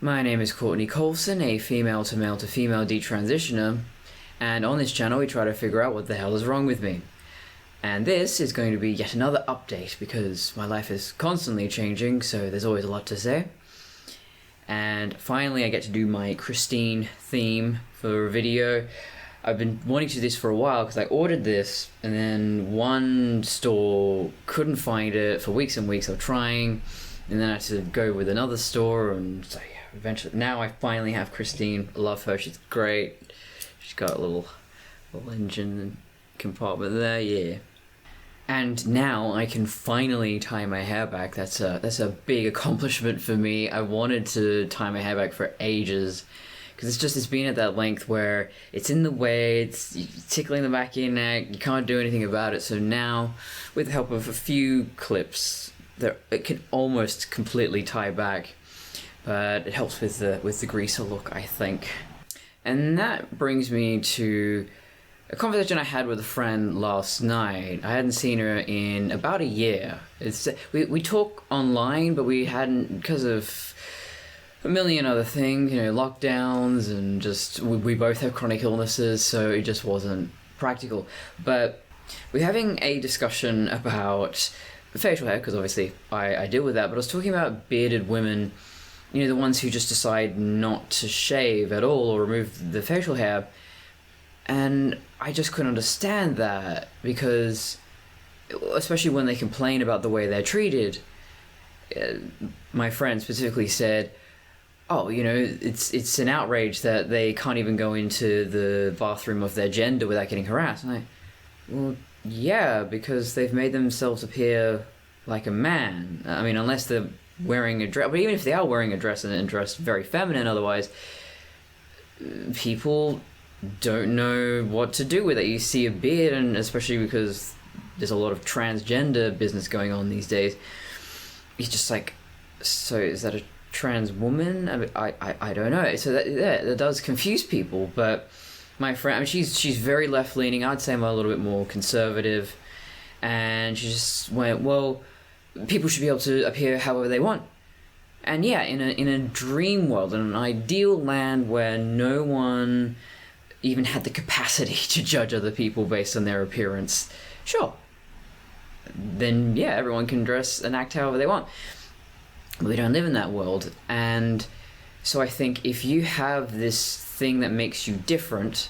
My name is Courtney Colson, a female to male to female detransitioner, and on this channel we try to figure out what the hell is wrong with me. And this is going to be yet another update because my life is constantly changing, so there's always a lot to say. And finally I get to do my Christine theme for a video. I've been wanting to do this for a while because I ordered this and then one store couldn't find it for weeks and weeks of trying, and then I had to go with another store, and so yeah, eventually now I finally have Christine. I love her, she's great. She's got a little engine compartment there, yeah. And now I can finally tie my hair back. That's a big accomplishment for me. I wanted to tie my hair back for ages because it's been at that length where it's in the way, it's tickling the back of your neck, you can't do anything about it. So now, with the help of a few clips, it can almost completely tie back, but it helps with the greaser look, I think. And that brings me to a conversation I had with a friend last night. I hadn't seen her in about a year. We talk online, but we hadn't, because of a million other things, lockdowns, and just we both have chronic illnesses, so it just wasn't practical. But we're having a discussion about facial hair, because obviously I deal with that, but I was talking about bearded women, the ones who just decide not to shave at all or remove the facial hair. And I just couldn't understand that, because especially when they complain about the way they're treated, my friend specifically said, oh, it's an outrage that they can't even go into the bathroom of their gender without getting harassed. And well, yeah, because they've made themselves appear like a man. I mean, unless they're wearing a dress, but even if they are wearing a dress and dressed very feminine otherwise, people don't know what to do with it. You see a beard, and especially because there's a lot of transgender business going on these days, it's just like, so is that a trans woman? I don't know. So that does confuse people. But my friend, I mean, she's very left leaning. I'd say I'm a little bit more conservative, and she just went, well, people should be able to appear however they want. And yeah, in a dream world, in an ideal land where no one even had the capacity to judge other people based on their appearance, sure, then yeah, everyone can dress and act however they want. But we don't live in that world. And so I think if you have this thing that makes you different,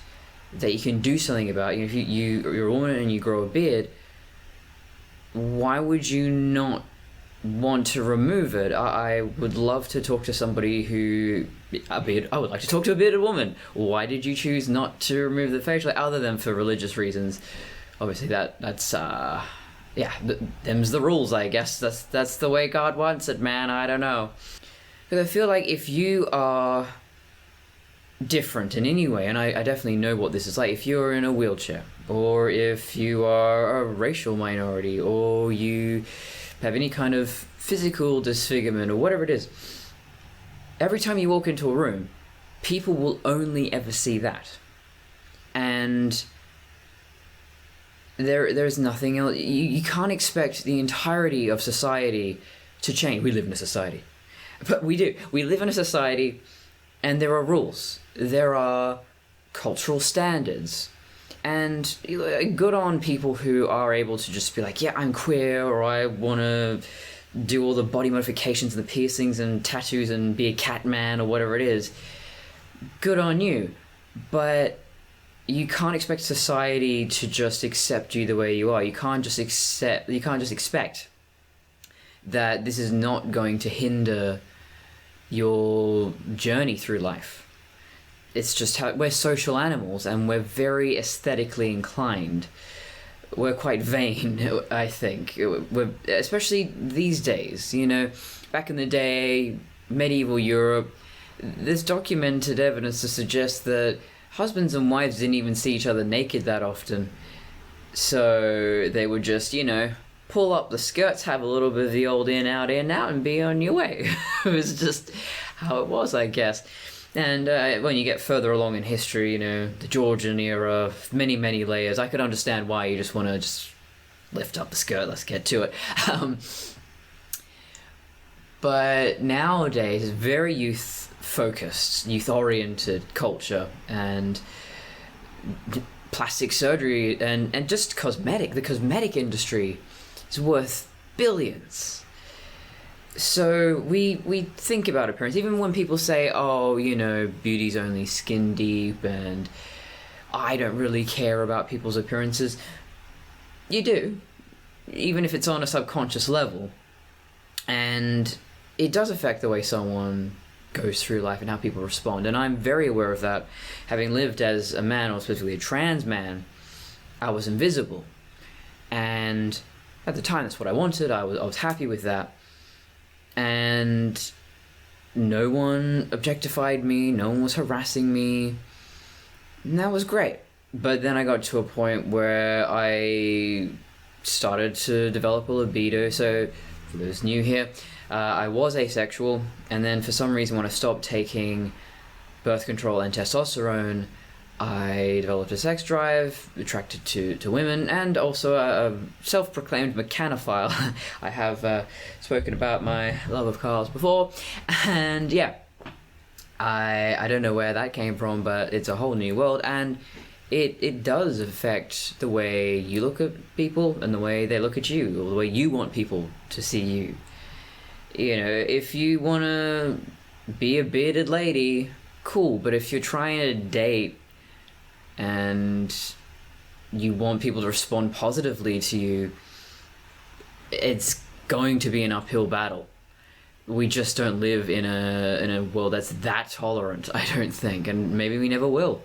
that you can do something about, if you're a woman and you grow a beard, why would you not want to remove it? I would love to talk to somebody I would like to talk to a bearded woman. Why did you choose not to remove the facial hair, other than for religious reasons? Obviously that's them's the rules, I guess. That's the way God wants it, man. I don't know. Because I feel like if you are different in any way, and I definitely know what this is like, if you're in a wheelchair, or if you are a racial minority, or you have any kind of physical disfigurement, or whatever it is, every time you walk into a room, people will only ever see that. And there's nothing else. You can't expect the entirety of society to change. We live in a society. But we do. We live in a society, and there are rules. There are cultural standards. And good on people who are able to just be like, yeah, I'm queer, or I want to do all the body modifications and the piercings and tattoos and be a cat man, or whatever it is. Good on you. But you can't expect society to just accept you the way you are. You can't just expect that this is not going to hinder your journey through life. It's just how we're social animals, and we're very aesthetically inclined. We're quite vain, I think. We're, especially these days, back in the day, medieval Europe, there's documented evidence to suggest that husbands and wives didn't even see each other naked that often. So they would just, pull up the skirts, have a little bit of the old in, out, and be on your way. It was just how it was, I guess. And when you get further along in history, the Georgian era, many, many layers, I could understand why you just want to lift up the skirt, let's get to it. But nowadays, it's very youth-focused, youth-oriented culture, and plastic surgery, and just cosmetic. The cosmetic industry is worth billions. So we think about appearance, even when people say, oh, you know, beauty's only skin deep, and I don't really care about people's appearances. You do, even if it's on a subconscious level. And it does affect the way someone goes through life and how people respond. And I'm very aware of that. Having lived as a man, or specifically a trans man, I was invisible. And at the time, that's what I wanted. I was happy with that. And no one objectified me. No one was harassing me. And that was great. But then I got to a point where I started to develop a libido. So for those new here, I was asexual, and then for some reason when I stopped taking birth control and testosterone, I developed a sex drive, attracted to women, and also a self-proclaimed mechanophile. I have spoken about my love of cars before, and yeah, I don't know where that came from, but it's a whole new world, and it does affect the way you look at people and the way they look at you, or the way you want people to see you. You know, if you want to be a bearded lady, cool, but if you're trying to date and you want people to respond positively to you, it's going to be an uphill battle. We just don't live in a world that's that tolerant, I don't think, and maybe we never will.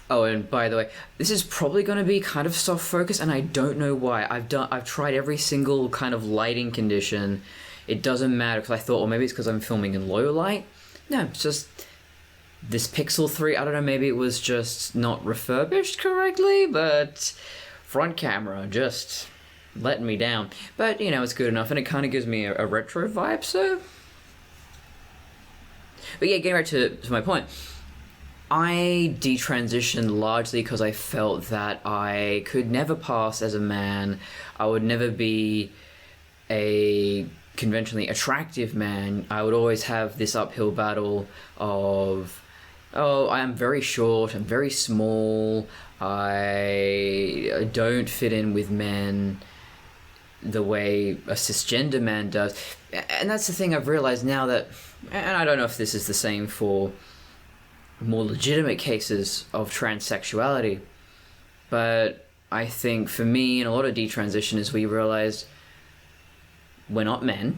Oh, and by the way, this is probably going to be kind of soft focus, and I don't know why. I've tried every single kind of lighting condition. It doesn't matter, because I thought, well, maybe it's because I'm filming in low light. No, it's just this Pixel 3. I don't know, maybe it was just not refurbished correctly, but front camera just letting me down. But, you know, it's good enough, and it kind of gives me a retro vibe, so... But yeah, getting right to my point. I detransitioned largely because I felt that I could never pass as a man. I would never be a conventionally attractive man. I would always have this uphill battle of, oh, I am very short, I'm very small, I don't fit in with men the way a cisgender man does. And that's the thing I've realized now that, and I don't know if this is the same for more legitimate cases of transsexuality, but I think for me and a lot of detransition is we realized we're not men,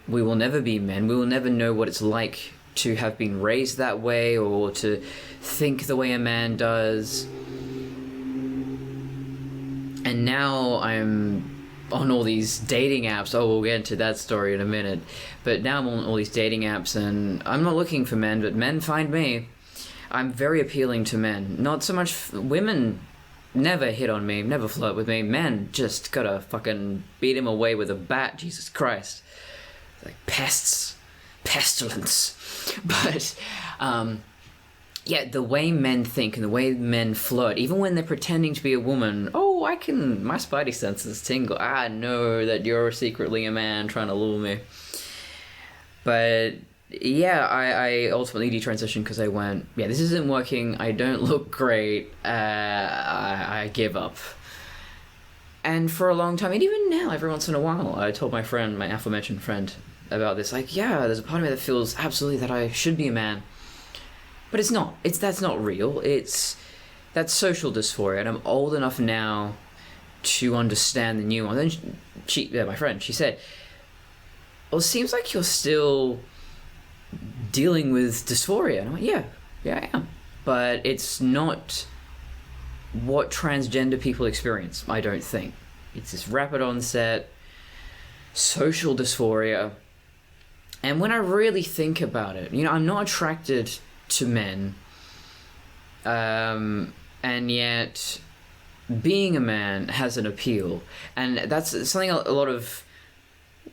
we will never be men, we will never know what it's like to have been raised that way or to think the way a man does. And now I'm on all these dating apps. Oh, we'll get into that story in a minute, but now I'm on all these dating apps and I'm not looking for men, but men find me. I'm very appealing to men. Not so much women never hit on me, never flirt with me. Men just gotta fucking beat him away with a bat, Jesus Christ. Like pests. Pestilence. But, yeah, the way men think and the way men flirt, even when they're pretending to be a woman, oh, my spidey senses tingle. I know that you're secretly a man trying to lure me. But... yeah, I ultimately detransitioned because I went, yeah, this isn't working, I don't look great, I give up. And for a long time, and even now, every once in a while, I told my friend, my aforementioned friend, about this, like, yeah, there's a part of me that feels absolutely that I should be a man. But it's not. That's not real. That's social dysphoria, and I'm old enough now to understand the nuance. And my friend, she said, well, it seems like you're still dealing with dysphoria. And I went, yeah, I am. But it's not what transgender people experience, I don't think. It's this rapid onset, social dysphoria. And when I really think about it, you know, I'm not attracted to men. And yet, being a man has an appeal. And that's something a lot of,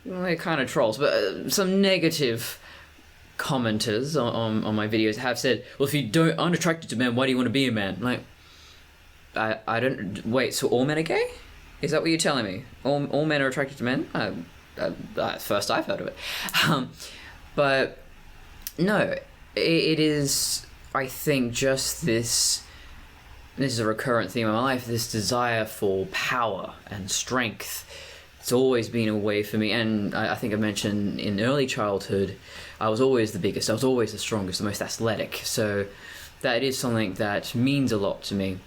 well, kind of trolls, but some negative commenters on my videos have said, well, if you aren't attracted to men, why do you want to be a man? Like, I don't, wait, so all men are gay? Is that what you're telling me? All men are attracted to men? First I've heard of it. But no, it is, I think, just this is a recurrent theme of my life, this desire for power and strength. It's always been a way for me, and I think I mentioned in early childhood, I was always the biggest, I was always the strongest, the most athletic, so that is something that means a lot to me.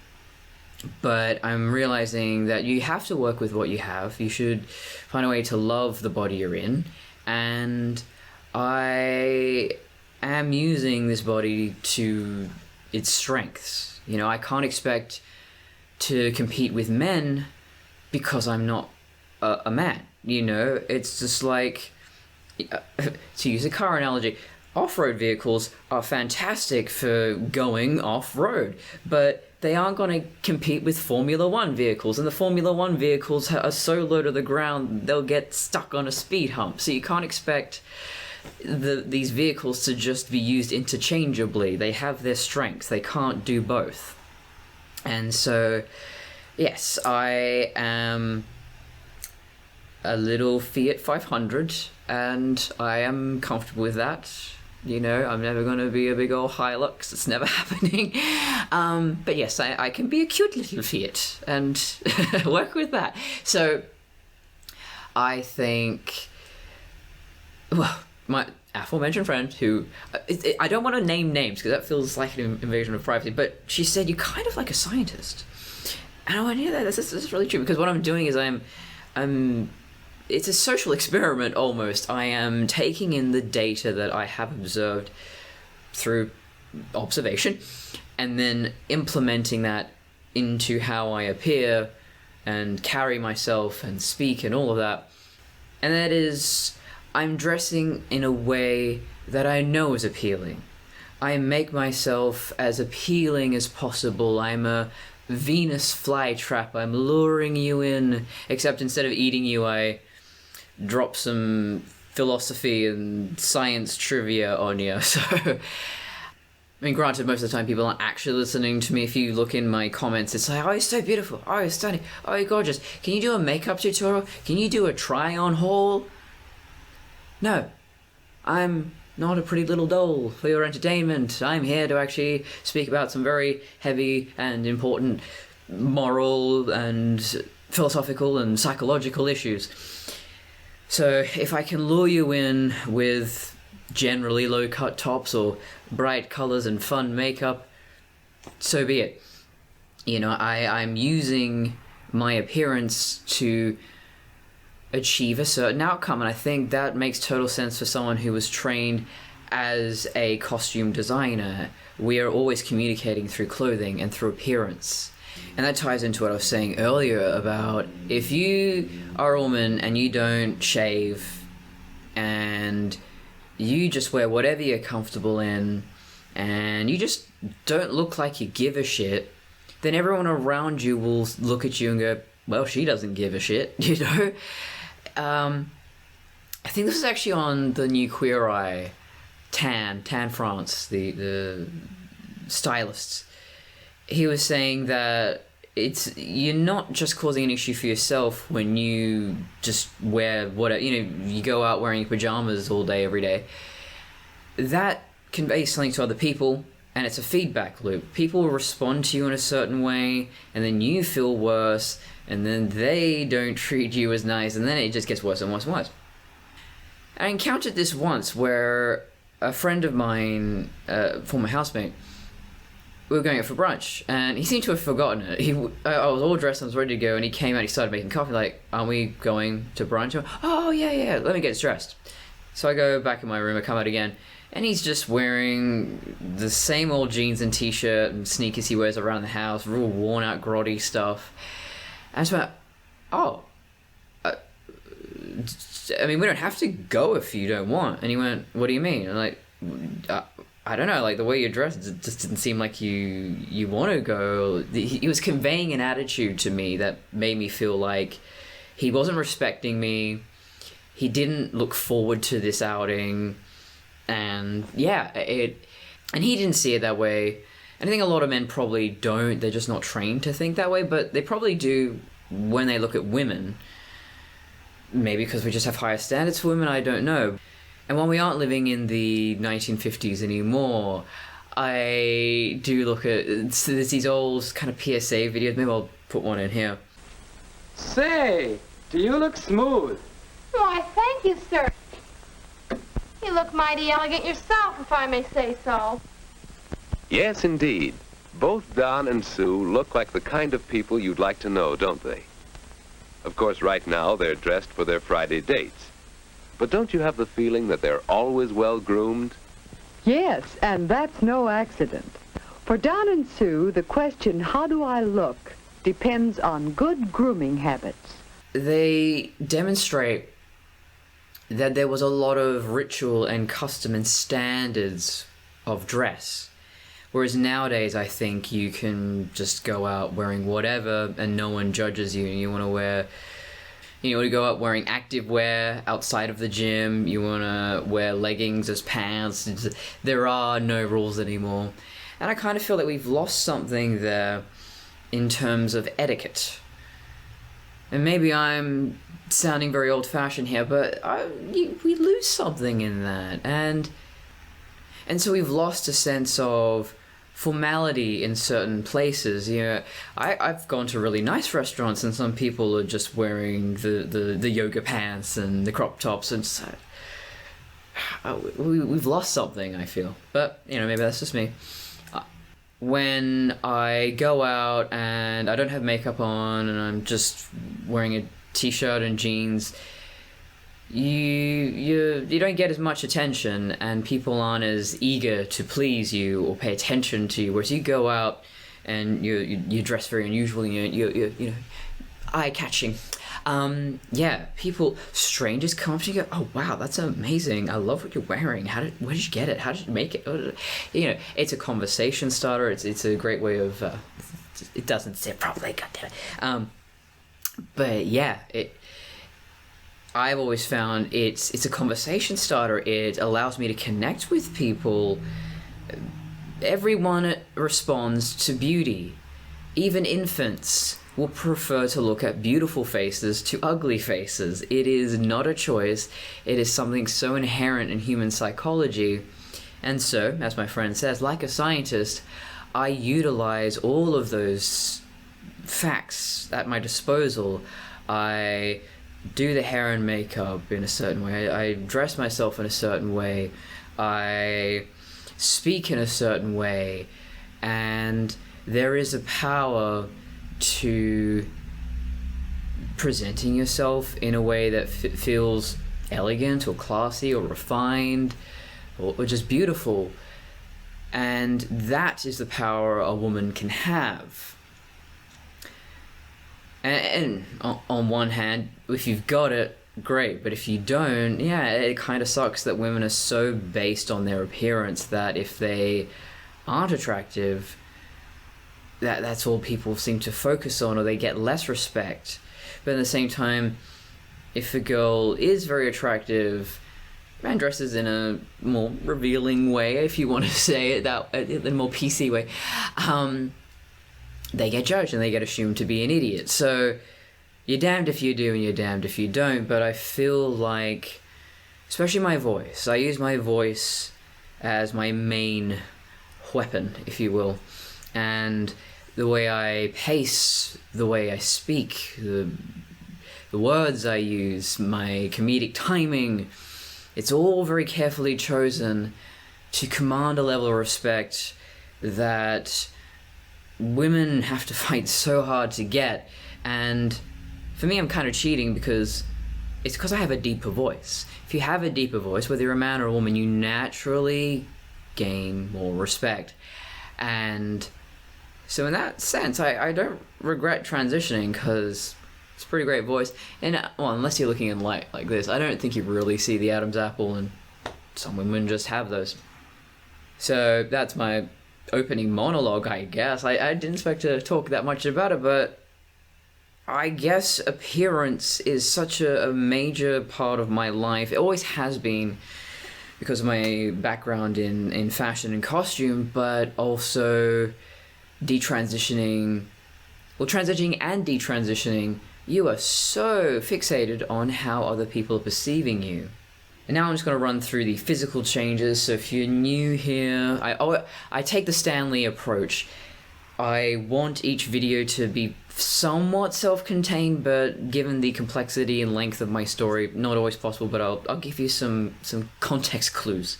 But I'm realizing that you have to work with what you have. You should find a way to love the body you're in, and I am using this body to its strengths. You know, I can't expect to compete with men because I'm not a man. You know, it's just like, to use a car analogy, off-road vehicles are fantastic for going off-road, but they aren't going to compete with Formula One vehicles, and the Formula One vehicles are so low to the ground they'll get stuck on a speed hump. So you can't expect these vehicles to just be used interchangeably. They have their strengths. They can't do both. And so, yes, I am a little Fiat 500, and I am comfortable with that. You know, I'm never going to be a big old Hilux. It's never happening. But yes, I can be a cute little Fiat and work with that. So I think, well, my aforementioned friend who, I don't want to name names because that feels like an invasion of privacy, but she said, you're kind of like a scientist. And I went, yeah, that's really true, because what I'm doing is I'm it's a social experiment almost. I am taking in the data that I have observed through observation and then implementing that into how I appear and carry myself and speak and all of that. And that is, I'm dressing in a way that I know is appealing. I make myself as appealing as possible. I'm a Venus flytrap. I'm luring you in, except instead of eating you, I drop some philosophy and science trivia on you. So, I mean, granted, most of the time people aren't actually listening to me. If you look in my comments, it's like, oh, you're so beautiful. Oh, you're stunning. Oh, you're gorgeous. Can you do a makeup tutorial? Can you do a try-on haul? No, I'm not a pretty little doll for your entertainment. I'm here to actually speak about some very heavy and important moral and philosophical and psychological issues. So if I can lure you in with generally low-cut tops or bright colors and fun makeup, so be it. You know, I'm using my appearance to achieve a certain outcome, and I think that makes total sense for someone who was trained as a costume designer. We are always communicating through clothing and through appearance. And that ties into what I was saying earlier about if you are a woman and you don't shave and you just wear whatever you're comfortable in and you just don't look like you give a shit, then everyone around you will look at you and go, well, she doesn't give a shit, you know? I think this is actually on the new Queer Eye, Tan France, the stylist. He was saying that you're not just causing an issue for yourself when you just wear whatever, you know, you go out wearing pajamas all day, every day. That conveys something to other people, and it's a feedback loop. People will respond to you in a certain way, and then you feel worse, and then they don't treat you as nice, and then it just gets worse and worse and worse. I encountered this once where a friend of mine, former housemate, we were going out for brunch, and he seemed to have forgotten it. I was all dressed, I was ready to go, and he came out, he started making coffee, like, aren't we going to brunch? Went, oh, yeah, let me get dressed. So I go back in my room, I come out again, and he's just wearing the same old jeans and t-shirt and sneakers he wears around the house, real worn out, grotty stuff. And I just went, oh, I mean, we don't have to go if you don't want. And he went, what do you mean? And I'm like, I don't know, like the way you're dressed, it just didn't seem like you want to go. He was conveying an attitude to me that made me feel like he wasn't respecting me. He didn't look forward to this outing. And yeah, and he didn't see it that way. And I think a lot of men probably don't. They're just not trained to think that way, but they probably do when they look at women. maybe because we just have higher standards for women, I don't know. And while we aren't living in the 1950s anymore, I do look at, so there's these old kind of PSA videos, maybe I'll put one in here. Say, do you look smooth? Why, thank you, sir. You look mighty elegant yourself, if I may say so. Yes, indeed. Both Don and Sue look like the kind of people you'd like to know, don't they? Of course, right now, they're dressed for their Friday dates. But don't you have the feeling that they're always well-groomed? Yes, and that's no accident. For Don and Sue, the question, how do I look, depends on good grooming habits. They demonstrate that there was a lot of ritual and custom and standards of dress. Whereas nowadays, I think you can just go out wearing whatever and no one judges you. You want to go out wearing active wear outside of the gym. You want to wear leggings as pants. There are no rules anymore. And I kind of feel like we've lost something there in terms of etiquette. And maybe I'm sounding very old-fashioned here, but we lose something in that. And so we've lost a sense of formality in certain places. I've gone to really nice restaurants and some people are just wearing the yoga pants and the crop tops, and so we've lost something, I feel. But maybe that's just me. When I go out and I don't have makeup on and I'm just wearing a t-shirt and jeans, you don't get as much attention, and people aren't as eager to please you or pay attention to you. Whereas you go out and you dress very unusually, you eye-catching. Strangers come up to you and go, "Oh wow, that's amazing! I love what you're wearing. Where did you get it? How did you make it?" It's a conversation starter. It's a great way of. It doesn't sit properly. God damn it. I've always found it's a conversation starter. It allows me to connect with people. Everyone responds to beauty. Even infants will prefer to look at beautiful faces to ugly faces. It is not a choice. It is something so inherent in human psychology. And so, as my friend says, like a scientist, I utilize all of those facts at my disposal. I do the hair and makeup in a certain way. I dress myself in a certain way. I speak in a certain way. And there is a power to presenting yourself in a way that feels elegant or classy or refined or just beautiful. And that is the power a woman can have. And on one hand, if you've got it, great. But if you don't, it kind of sucks that women are so based on their appearance that if they aren't attractive, that's all people seem to focus on, or they get less respect. But at the same time, if a girl is very attractive and dresses in a more revealing way, if you want to say it that in a more PC way, they get judged and they get assumed to be an idiot. So you're damned if you do and you're damned if you don't. But I feel like, especially my voice, I use my voice as my main weapon, if you will. And the way I pace, the way I speak, the words I use, my comedic timing, it's all very carefully chosen to command a level of respect that women have to fight so hard to get. And for me, I'm kind of cheating because I have a deeper voice. If you have a deeper voice, whether you're a man or a woman, you naturally gain more respect. And so in that sense, I don't regret transitioning because it's a pretty great voice. And unless you're looking in light like this, I don't think you really see the Adam's apple, and some women just have those. So that's my opening monologue, I guess. I didn't expect to talk that much about it, but I guess appearance is such a major part of my life. It always has been because of my background in fashion and costume, but also transitioning and detransitioning you are so fixated on how other people are perceiving you. And now I'm just going to run through the physical changes. So if you're new here, I take the Stanley approach. I want each video to be somewhat self-contained, but given the complexity and length of my story, not always possible, but I'll give you some context clues.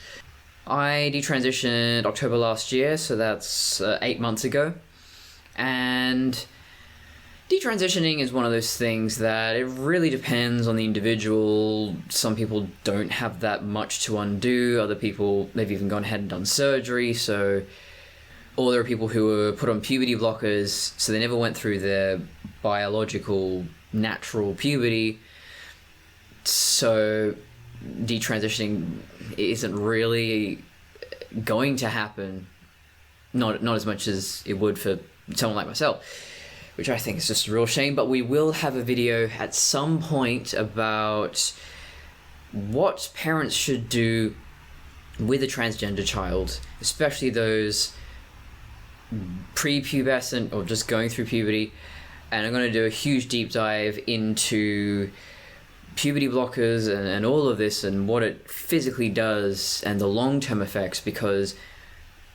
I detransitioned October last year, so that's 8 months ago. And detransitioning is one of those things that it really depends on the individual. Some people don't have that much to undo. Other people, they've even gone ahead and done surgery. Or there are people who were put on puberty blockers, so they never went through their biological, natural puberty. So detransitioning isn't really going to happen. Not as much as it would for someone like myself, which I think is just a real shame. But we will have a video at some point about what parents should do with a transgender child, especially those prepubescent or just going through puberty. And I'm going to do a huge deep dive into puberty blockers and all of this and what it physically does and the long-term effects, because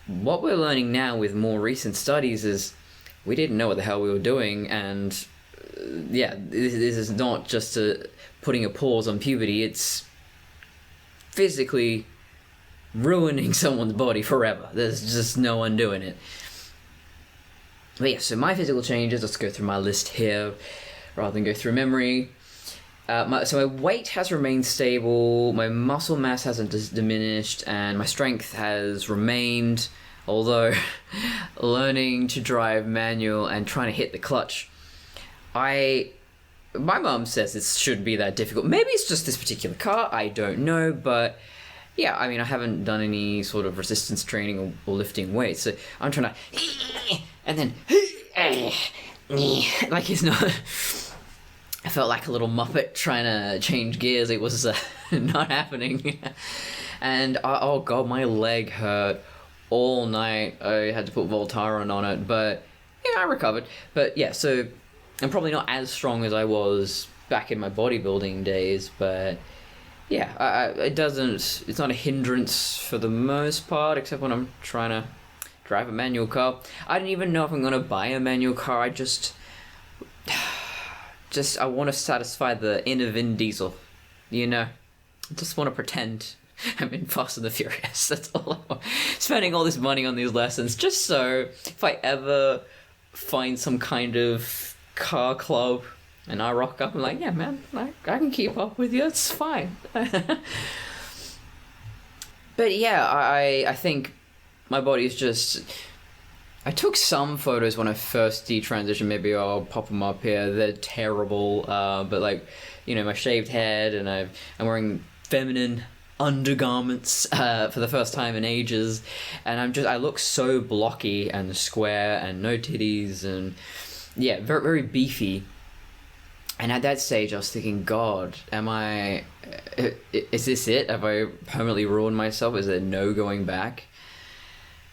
what we're learning now with more recent studies is we didn't know what the hell we were doing. And yeah, this is not just putting a pause on puberty, it's physically ruining someone's body forever. There's just no undoing it. But yeah, so my physical changes, let's go through my list here rather than go through memory. So my weight has remained stable, my muscle mass hasn't diminished, and my strength has remained, although learning to drive manual and trying to hit the clutch, my mum says it shouldn't be that difficult. Maybe it's just this particular car, I don't know, but yeah, I mean, I haven't done any sort of resistance training or lifting weights, so I'm trying to, and then, like it's not, I felt like a little Muppet trying to change gears. It was not happening. And oh god, my leg hurt all night. I had to put Voltaren on it, but yeah, I recovered. But yeah, so I'm probably not as strong as I was back in my bodybuilding days, but yeah, it's not a hindrance for the most part, except when I'm trying to drive a manual car. I don't even know if I'm going to buy a manual car. I just I want to satisfy the inner Vin Diesel, you know? I just want to pretend I'm in Fast and the Furious. That's all I want. Spending all this money on these lessons just so if I ever find some kind of car club and I rock up, I'm like, yeah, man, I can keep up with you. It's fine. But yeah, I think my body's just... I took some photos when I first detransitioned. Maybe I'll pop them up here. They're terrible, but like, you know, my shaved head, and I'm wearing feminine undergarments for the first time in ages, and I look so blocky and square and no titties, and yeah, very, very beefy. And at that stage, I was thinking, God, is this it? Have I permanently ruined myself? Is there no going back?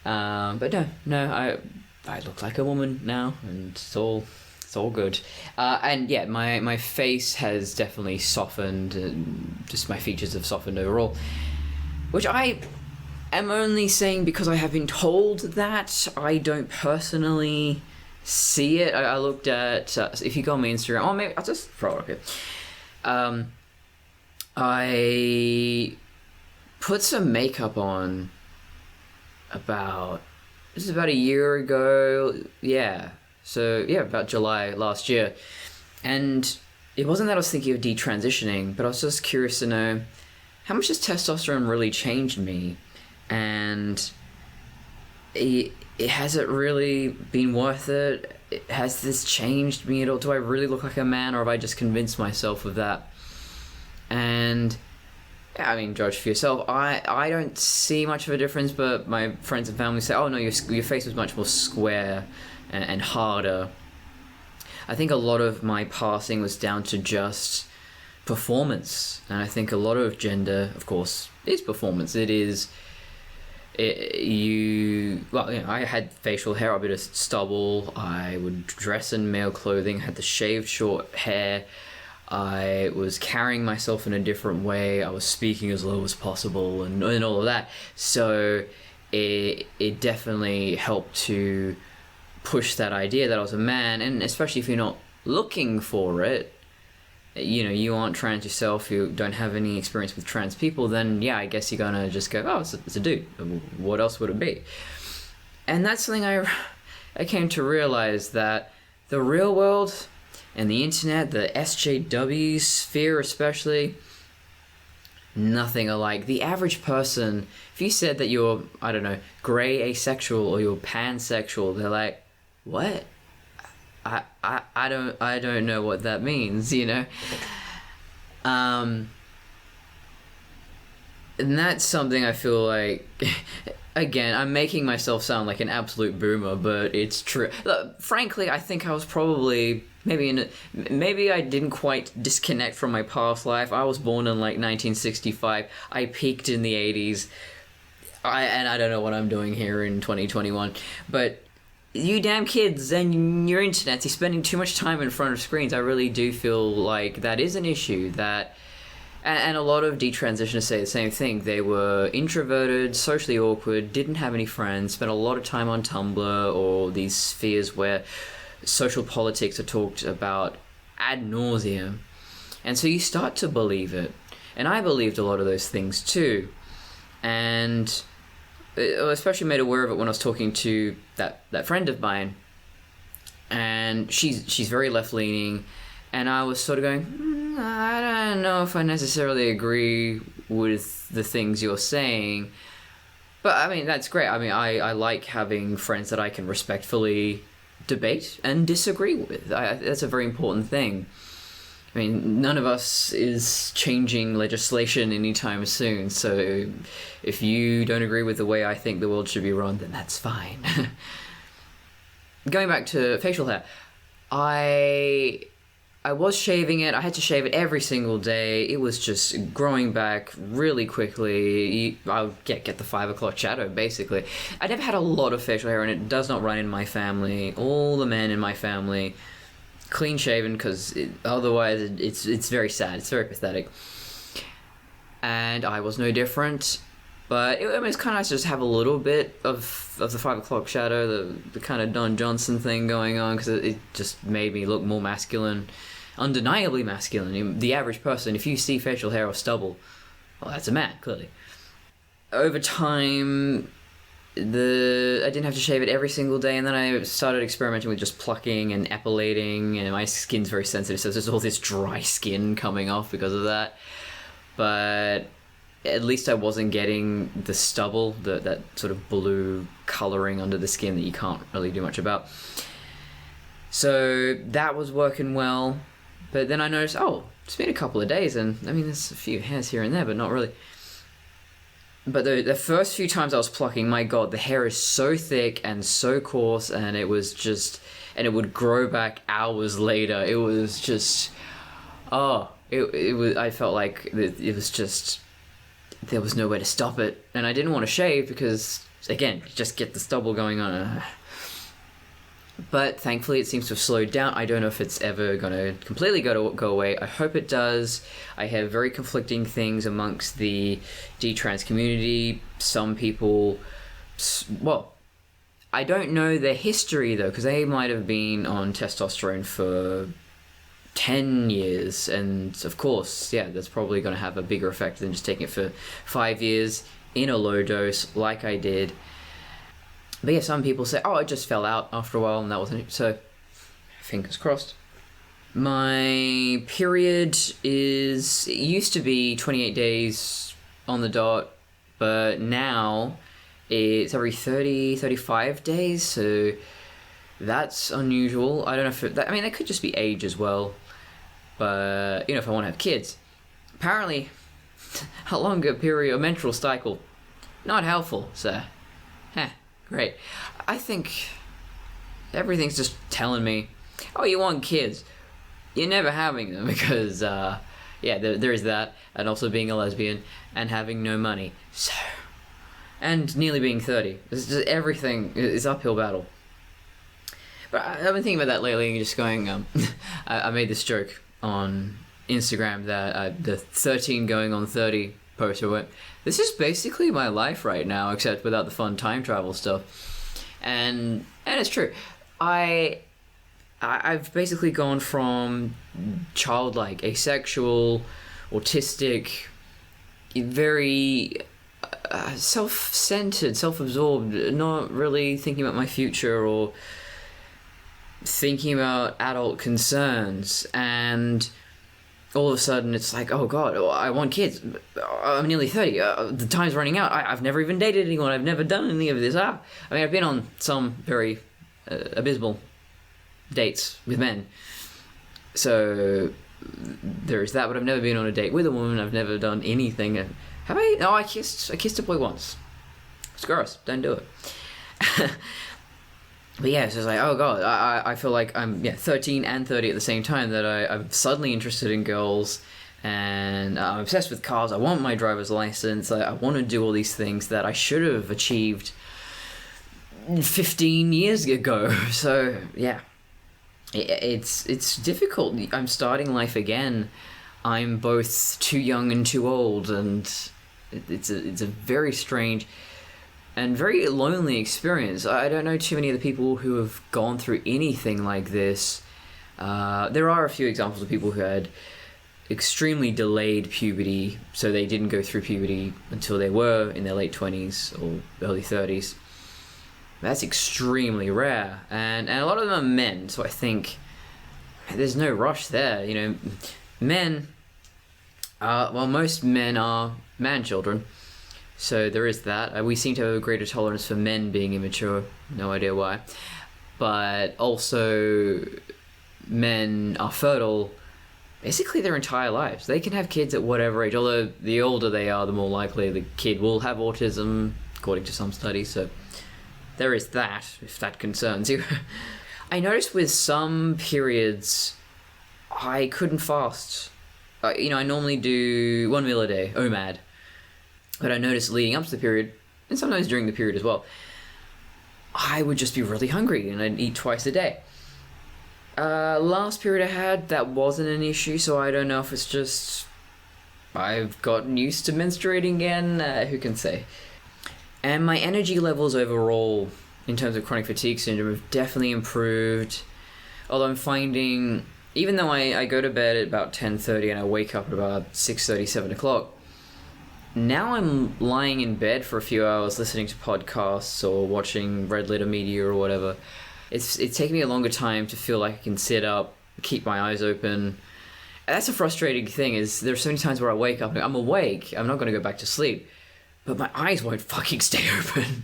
But no, I look like a woman now, and it's all good. And yeah, my face has definitely softened, and just my features have softened overall, which I am only saying because I have been told that. I don't personally see it. I looked at, if you go on my Instagram, maybe I'll just throw it up here. I put some makeup on about a year ago, yeah. So yeah, about July last year, and it wasn't that I was thinking of detransitioning, but I was just curious to know how much has testosterone really changed me, and has it really been worth it? Has this changed me at all? Do I really look like a man, or have I just convinced myself of that? And I mean, judge for yourself. I don't see much of a difference, but my friends and family say, oh no, your face was much more square and harder. I think a lot of my passing was down to just performance, and I think a lot of gender, of course, is performance. You I had facial hair, a bit of stubble. I would dress in male clothing, had the shaved short hair. I was carrying myself in a different way. I was speaking as low as possible and all of that. So it definitely helped to push that idea that I was a man, and especially if you're not looking for it, you aren't trans yourself, you don't have any experience with trans people, then yeah, I guess you're gonna just go, oh, it's a dude. What else would it be? And that's something I came to realize, that the real world and the internet, the SJW sphere especially, nothing alike. The average person, if you said that you're, I don't know, gray asexual or you're pansexual, they're like, what? I don't know what that means, And that's something I feel like, again, I'm making myself sound like an absolute boomer, but it's true. Look, frankly, I think I was probably maybe I didn't quite disconnect from my past life. I was born in like 1965. I peaked in the 80s. I don't know what I'm doing here in 2021, but you damn kids and your internet, you're spending too much time in front of screens. I really do feel like that is an issue. And a lot of detransitioners say the same thing. They were introverted, socially awkward, didn't have any friends, spent a lot of time on Tumblr or these spheres where social politics are talked about ad nauseum. And so you start to believe it. And I believed a lot of those things too. And I was especially made aware of it when I was talking to that friend of mine, and she's very left-leaning, and I was sort of going, I don't know if I necessarily agree with the things you're saying, but I mean, that's great. I mean, I like having friends that I can respectfully debate and disagree with. That's a very important thing. I mean, none of us is changing legislation anytime soon, so if you don't agree with the way I think the world should be run, then that's fine. Going back to facial hair, I was shaving it. I had to shave it every single day. It was just growing back really quickly. I would get the 5 o'clock shadow, basically. I never had a lot of facial hair, and it does not run in my family. All the men in my family, clean shaven, because otherwise it's very sad. It's very pathetic. And I was no different. But it was kind of nice to just have a little bit of the 5 o'clock shadow, the kind of Don Johnson thing going on, because it just made me look more masculine, undeniably masculine. The average person, if you see facial hair or stubble, well, that's a man, clearly. Over time, I didn't have to shave it every single day, and then I started experimenting with just plucking and epilating, and my skin's very sensitive, so there's all this dry skin coming off because of that. But at least I wasn't getting the stubble, that sort of blue coloring under the skin that you can't really do much about. So that was working well, but then I noticed, it's been a couple of days, and I mean, there's a few hairs here and there, but not really. But the first few times I was plucking, my God, the hair is so thick and so coarse, and it was just, and it would grow back hours later. It was just, it was, I felt like it was just, there was no way to stop it, and I didn't want to shave because, again, just get the stubble going on. But thankfully it seems to have slowed down. I don't know if it's ever going to completely go away. I hope it does. I have very conflicting things amongst the detrans community. Some people, well, I don't know their history though, because they might have been on testosterone for 10 years, and of course, yeah, that's probably going to have a bigger effect than just taking it for 5 years in a low dose like I did. But yeah, some people say, it just fell out after a while, and that wasn't it. So fingers crossed. My period it used to be 28 days on the dot, but now it's every 35 days, so that's unusual. I don't know if it could just be age as well. But, if I want to have kids, apparently a longer period, a menstrual cycle, not helpful, so, great. I think everything's just telling me, you want kids. You're never having them because, there is that, and also being a lesbian and having no money. So, and nearly being 30. It's just everything is uphill battle. But I've been thinking about that lately, and just going, I made this joke on Instagram that the 13 going on 30 poster went, this is basically my life right now, except without the fun time travel stuff. And it's true. I've basically gone from childlike, asexual, autistic, very self-centered, self-absorbed, not really thinking about my future or thinking about adult concerns, and all of a sudden it's like, oh god, I want kids, I'm nearly 30, the time's running out, I've never even dated anyone, I've never done any of this. I mean, I've been on some very abysmal dates with men, so there's that, but I've never been on a date with a woman, I've never done anything. Have I? No, I kissed a boy once. It's gross, don't do it. But yeah, so it's like, oh god, I feel like I'm 13 and 30 at the same time, that I'm suddenly interested in girls, and I'm obsessed with cars, I want my driver's license, I want to do all these things that I should have achieved 15 years ago. So yeah, it's difficult. I'm starting life again. I'm both too young and too old, and it's a very strange and very lonely experience. I don't know too many of the people who have gone through anything like this. There are a few examples of people who had extremely delayed puberty, so they didn't go through puberty until they were in their late 20s or early 30s. That's extremely rare, and a lot of them are men, so I think there's no rush there. You know, men, most men are man-children, so there is that. We seem to have a greater tolerance for men being immature, no idea why. But also, men are fertile basically their entire lives. They can have kids at whatever age, although the older they are, the more likely the kid will have autism, according to some studies, so there is that, if that concerns you. I noticed with some periods, I couldn't fast. I normally do 1 meal a day, OMAD. But I noticed leading up to the period, and sometimes during the period as well, I would just be really hungry, and I'd eat twice a day. Last period I had, that wasn't an issue, so I don't know if it's just I've gotten used to menstruating again, who can say. And my energy levels overall, in terms of chronic fatigue syndrome, have definitely improved. Although I'm finding, even though I go to bed at about 10:30 and I wake up at about 6:30, 7 o'clock, now I'm lying in bed for a few hours listening to podcasts or watching Red Letter Media or whatever. It's taking me a longer time to feel like I can sit up, keep my eyes open. And that's a frustrating thing, is there's so many times where I wake up and I'm awake, I'm not going to go back to sleep, but my eyes won't fucking stay open.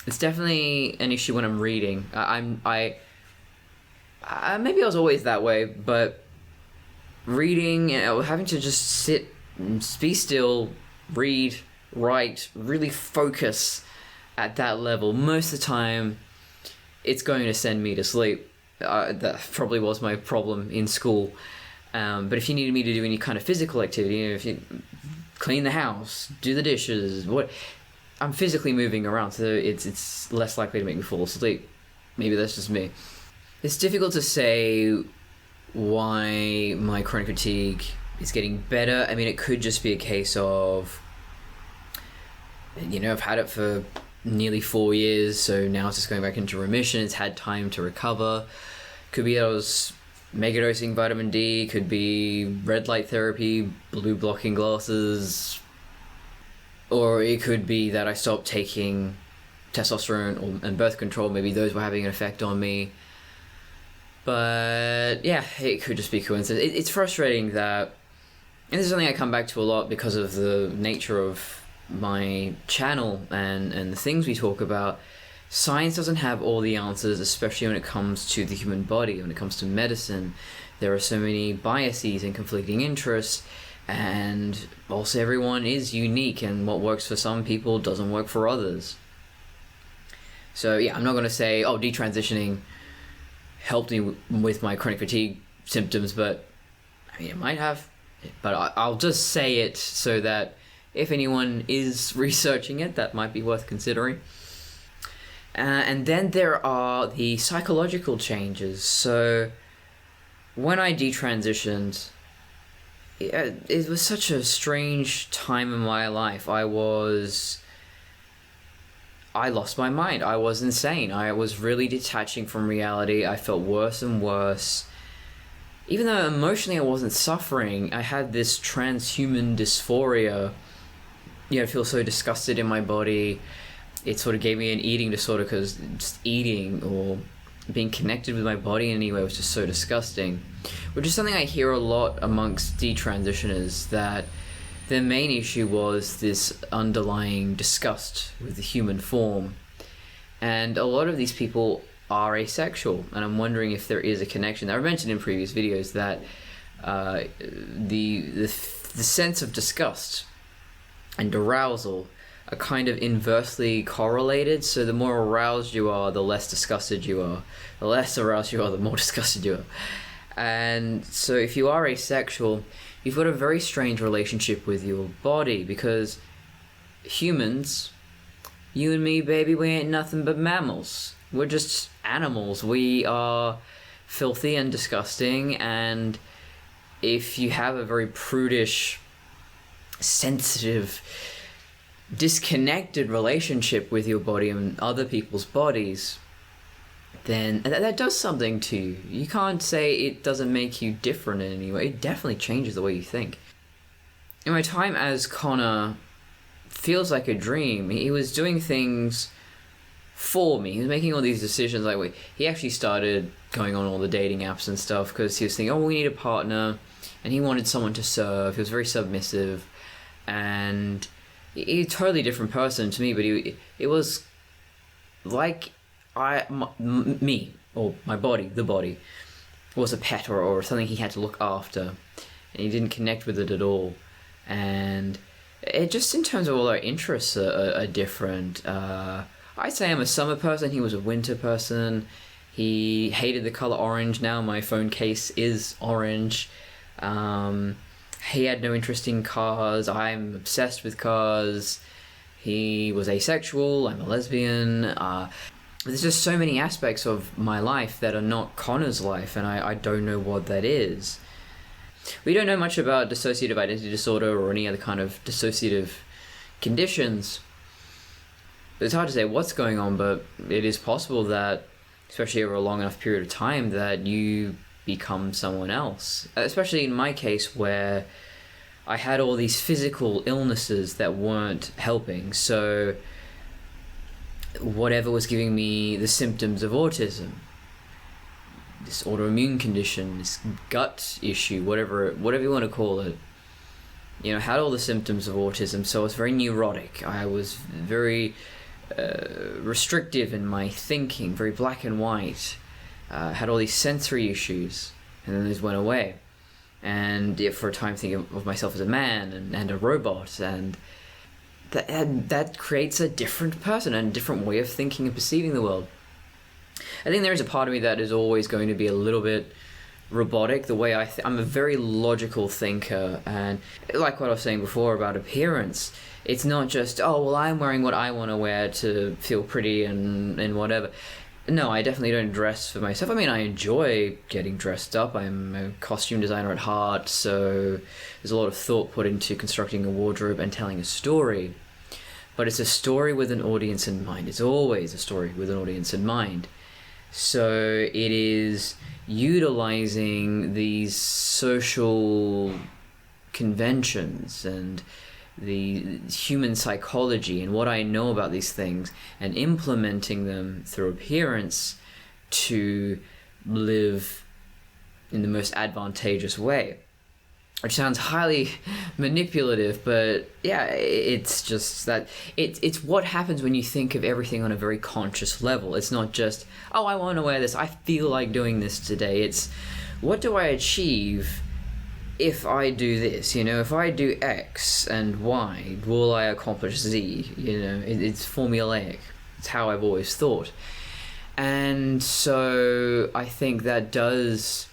It's definitely an issue when I'm reading. Maybe I was always that way, but reading, having to just sit, be still, read, write, really focus at that level, most of the time, it's going to send me to sleep. That probably was my problem in school. But if you needed me to do any kind of physical activity, if you clean the house, do the dishes, I'm physically moving around, so it's less likely to make me fall asleep. Maybe that's just me. It's difficult to say why my chronic fatigue is getting better. I mean, it could just be a case of, I've had it for nearly 4 years, so now it's just going back into remission. It's had time to recover. Could be that I was megadosing vitamin D, could be red light therapy, blue blocking glasses, or it could be that I stopped taking testosterone and birth control. Maybe those were having an effect on me. But yeah, it could just be coincidence. It's frustrating that, and this is something I come back to a lot because of the nature of my channel and the things we talk about. Science doesn't have all the answers, especially when it comes to the human body, when it comes to medicine. There are so many biases and conflicting interests, and also everyone is unique, and what works for some people doesn't work for others. So yeah, I'm not going to say, detransitioning helped me with my chronic fatigue symptoms, but I mean, it might have. But I'll just say it so that If anyone is researching it, that might be worth considering. And then there are the psychological changes. So when I detransitioned, it was such a strange time in my life. I lost my mind. I was insane. I was really detaching from reality. I felt worse and worse. Even though emotionally I wasn't suffering, I had this transhuman dysphoria. I feel so disgusted in my body. It sort of gave me an eating disorder because just eating or being connected with my body in any way was just so disgusting. Which is something I hear a lot amongst detransitioners, that their main issue was this underlying disgust with the human form. And a lot of these people are asexual, and I'm wondering if there is a connection. I mentioned in previous videos that the sense of disgust and arousal are kind of inversely correlated. So the more aroused you are, the less disgusted you are. The less aroused you are, the more disgusted you are. And so if you are asexual, you've got a very strange relationship with your body, because humans, you and me, baby, we ain't nothing but mammals. We're just animals. We are filthy and disgusting, and if you have a very prudish, sensitive, disconnected relationship with your body and other people's bodies, then that does something to you. You can't say it doesn't make you different in any way. It definitely changes the way you think. In my time as Connor feels like a dream. He was doing things for me. He was making all these decisions. Like, he actually started going on all the dating apps and stuff because he was thinking, oh, we need a partner, and he wanted someone to serve. He was very submissive, and he's a totally different person to me, but it was like me, or my body, the body, was a pet or something he had to look after, and he didn't connect with it at all. And it just, in terms of all our interests are different. I'd say I'm a summer person, he was a winter person. He hated the color orange. Now my phone case is orange. He had no interest in cars. I'm obsessed with cars. He was asexual. I'm a lesbian. There's just so many aspects of my life that are not Connor's life, and I don't know what that is. We don't know much about dissociative identity disorder or any other kind of dissociative conditions. It's hard to say what's going on, but it is possible that, especially over a long enough period of time, that you become someone else. Especially in my case, where I had all these physical illnesses that weren't helping. So whatever was giving me the symptoms of autism, this autoimmune condition, this gut issue, whatever you want to call it, had all the symptoms of autism. So I was very neurotic. I was very restrictive in my thinking, very black and white. Had all these sensory issues, and then those went away. And for a time thinking of myself as a man and a robot, and that creates a different person and a different way of thinking and perceiving the world. I think there is a part of me that is always going to be a little bit robotic, the way I'm a very logical thinker, and like what I was saying before about appearance, it's not just, oh, well, I'm wearing what I want to wear to feel pretty and whatever. No, I definitely don't dress for myself. I mean, I enjoy getting dressed up. I'm a costume designer at heart, so there's a lot of thought put into constructing a wardrobe and telling a story. But it's a story with an audience in mind. It's always a story with an audience in mind. So it is utilizing these social conventions and the human psychology and what I know about these things and implementing them through appearance to live in the most advantageous way. Which sounds highly manipulative, but yeah, it's just that it's what happens when you think of everything on a very conscious level. It's not just, oh, I want to wear this, I feel like doing this today. It's, what do I achieve if I do this? If I do X and Y, will I accomplish Z? It's formulaic. It's how I've always thought. And so I think that does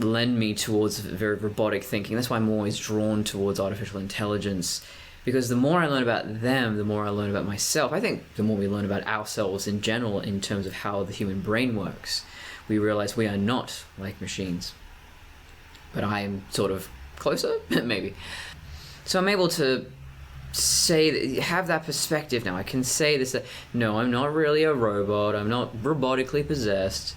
lend me towards very robotic thinking. That's why I'm always drawn towards artificial intelligence Because the more I learn about them, the more I learn about myself. I think the more we learn about ourselves in general in terms of how the human brain works, we realize we are not like machines. But I am sort of closer, maybe. So I'm able to have that perspective now. I can say this, that no, I'm not really a robot. I'm not robotically possessed.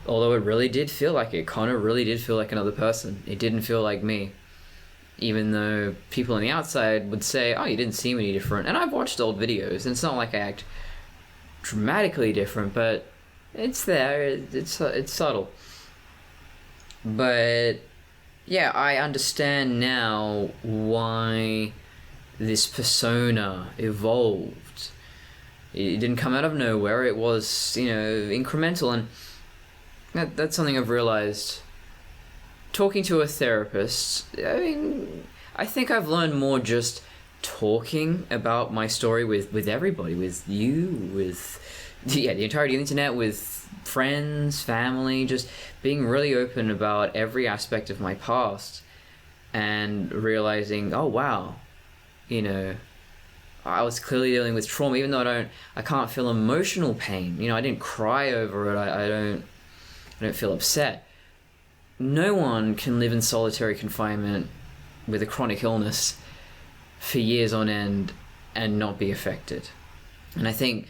Although it really did feel like it. Connor really did feel like another person. It didn't feel like me. Even though people on the outside would say, oh, you didn't seem any different. And I've watched old videos, and it's not like I act dramatically different, but it's there. It's subtle. But yeah, I understand now why this persona evolved. It didn't come out of nowhere. It was, incremental, and that's something I've realized. Talking to a therapist, I think I've learned more just talking about my story with everybody, with you, with the entirety of the internet, with friends, family, just being really open about every aspect of my past and realizing, oh wow, I was clearly dealing with trauma, even though I can't feel emotional pain. I didn't cry over it. I don't feel upset. No one can live in solitary confinement with a chronic illness for years on end and not be affected. And I think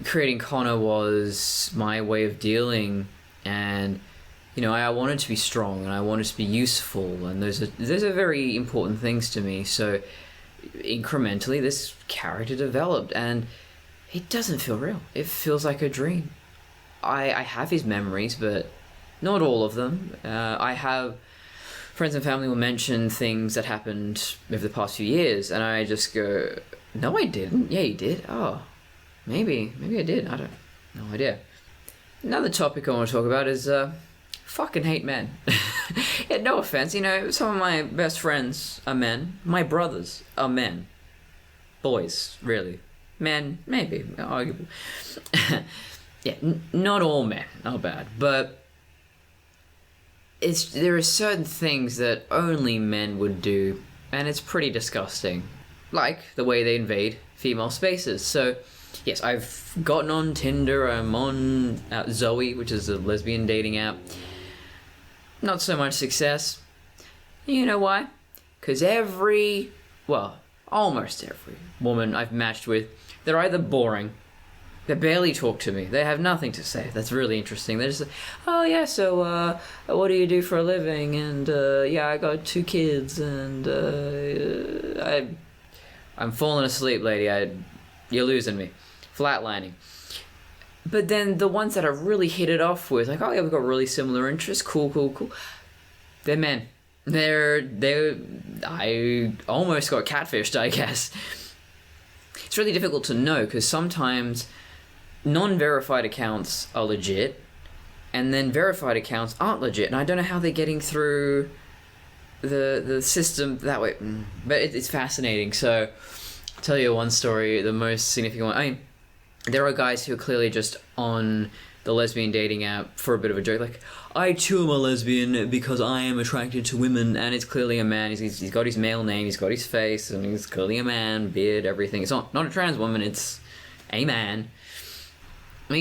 creating Connor was my way of dealing, and I wanted to be strong and I wanted to be useful, and those are very important things to me. So incrementally this character developed, and it doesn't feel real. It feels like a dream. I have his memories, but not all of them. I have friends and family will mention things that happened over the past few years, and I just go, no, I didn't. Yeah, you did. Oh, maybe I did. I don't, no idea. Another topic I want to talk about is fucking hate men. Yeah, no offense. Some of my best friends are men. My brothers are men. Boys, really. Men, maybe, arguable. Yeah, not all men are bad, but there are certain things that only men would do, and it's pretty disgusting. Like the way they invade female spaces. So, yes, I've gotten on Tinder. I'm on Zoe, which is a lesbian dating app. Not so much success. You know why? Because almost every woman I've matched with, they're either boring, they barely talk to me, they have nothing to say. That's really interesting. They're just like, oh yeah, so what do you do for a living? And yeah, I got 2 kids, and I'm falling asleep, lady. You're losing me. Flatlining. But then the ones that I really hit it off with, like, oh yeah, we've got really similar interests, cool. They're men. I almost got catfished, I guess. It's really difficult to know, because sometimes non-verified accounts are legit, and then verified accounts aren't legit, and I don't know how they're getting through the system that way. But it's fascinating. So I'll tell you one story, the most significant one. There are guys who are clearly just on the lesbian dating app for a bit of a joke, like, I too am a lesbian because I am attracted to women, and it's clearly a man. He's got his male name, he's got his face, and he's clearly a man, beard, everything. It's not a trans woman, it's a man.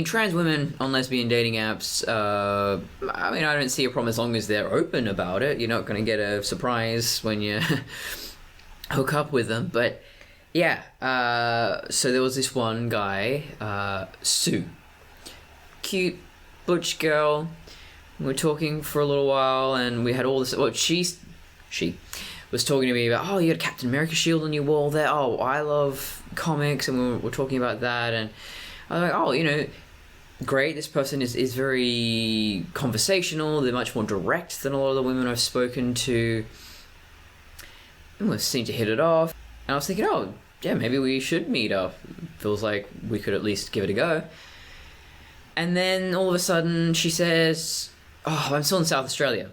Trans women on lesbian dating apps, I don't see a problem as long as they're open about it. You're not going to get a surprise when you hook up with them, but yeah, so there was this one guy, Sue. Cute, butch girl. We were talking for a little while, and we had all this. Well, she was talking to me about, oh, you had a Captain America shield on your wall there. Oh, I love comics, and we were talking about that, and I was like, oh, great. This person is very conversational. They're much more direct than a lot of the women I've spoken to. And we seemed to hit it off. And I was thinking, oh, yeah, maybe we should meet up. Feels like we could at least give it a go. And then all of a sudden she says, oh, I'm still in South Australia.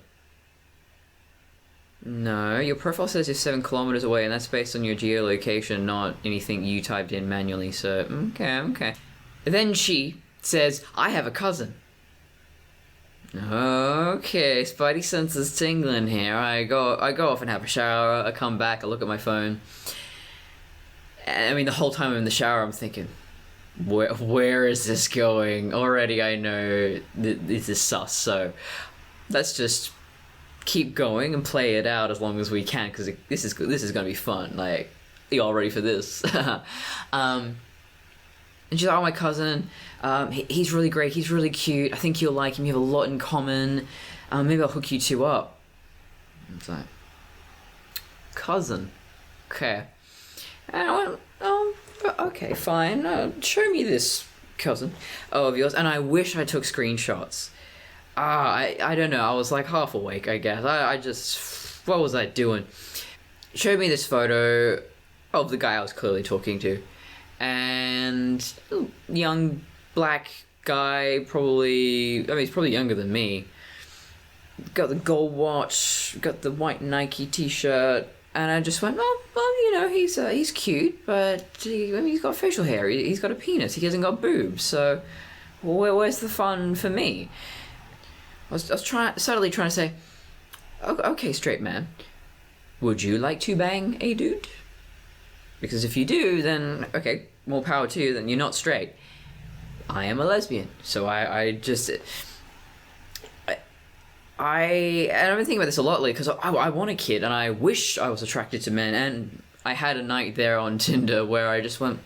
No, your profile says you're 7 kilometers away, and that's based on your geolocation, not anything you typed in manually, so okay. Then she says, I have a cousin. Okay, spidey senses tingling here. I go off and have a shower. I come back. I look at my phone. I mean, the whole time I'm in the shower, I'm thinking, where is this going? Already, I know this is sus. So let's just keep going and play it out as long as we can, because this is gonna be fun. Like, you all ready for this? And she's like, oh, my cousin, he's really great, he's really cute, I think you'll like him, you have a lot in common, maybe I'll hook you two up. It's like, cousin, okay. And I went, oh, okay, fine, show me this cousin of yours. And I wish I took screenshots. I don't know, I was like half awake, I guess. I just, what was I doing? Showed me this photo of the guy I was clearly talking to. And young black guy, probably, I mean, he's probably younger than me. Got the gold watch, got the white Nike t-shirt, and I just went, oh, well, you know, he's cute, but he's got facial hair, he's got a penis, he hasn't got boobs, so where's the fun for me? I was subtly trying to say, okay, straight man, would you like to bang a dude? Because if you do, then, okay, more power to you, then you're not straight. I am a lesbian, so I've been thinking about this a lot lately, because I want a kid, and I wish I was attracted to men, and I had a night there on Tinder where I just went,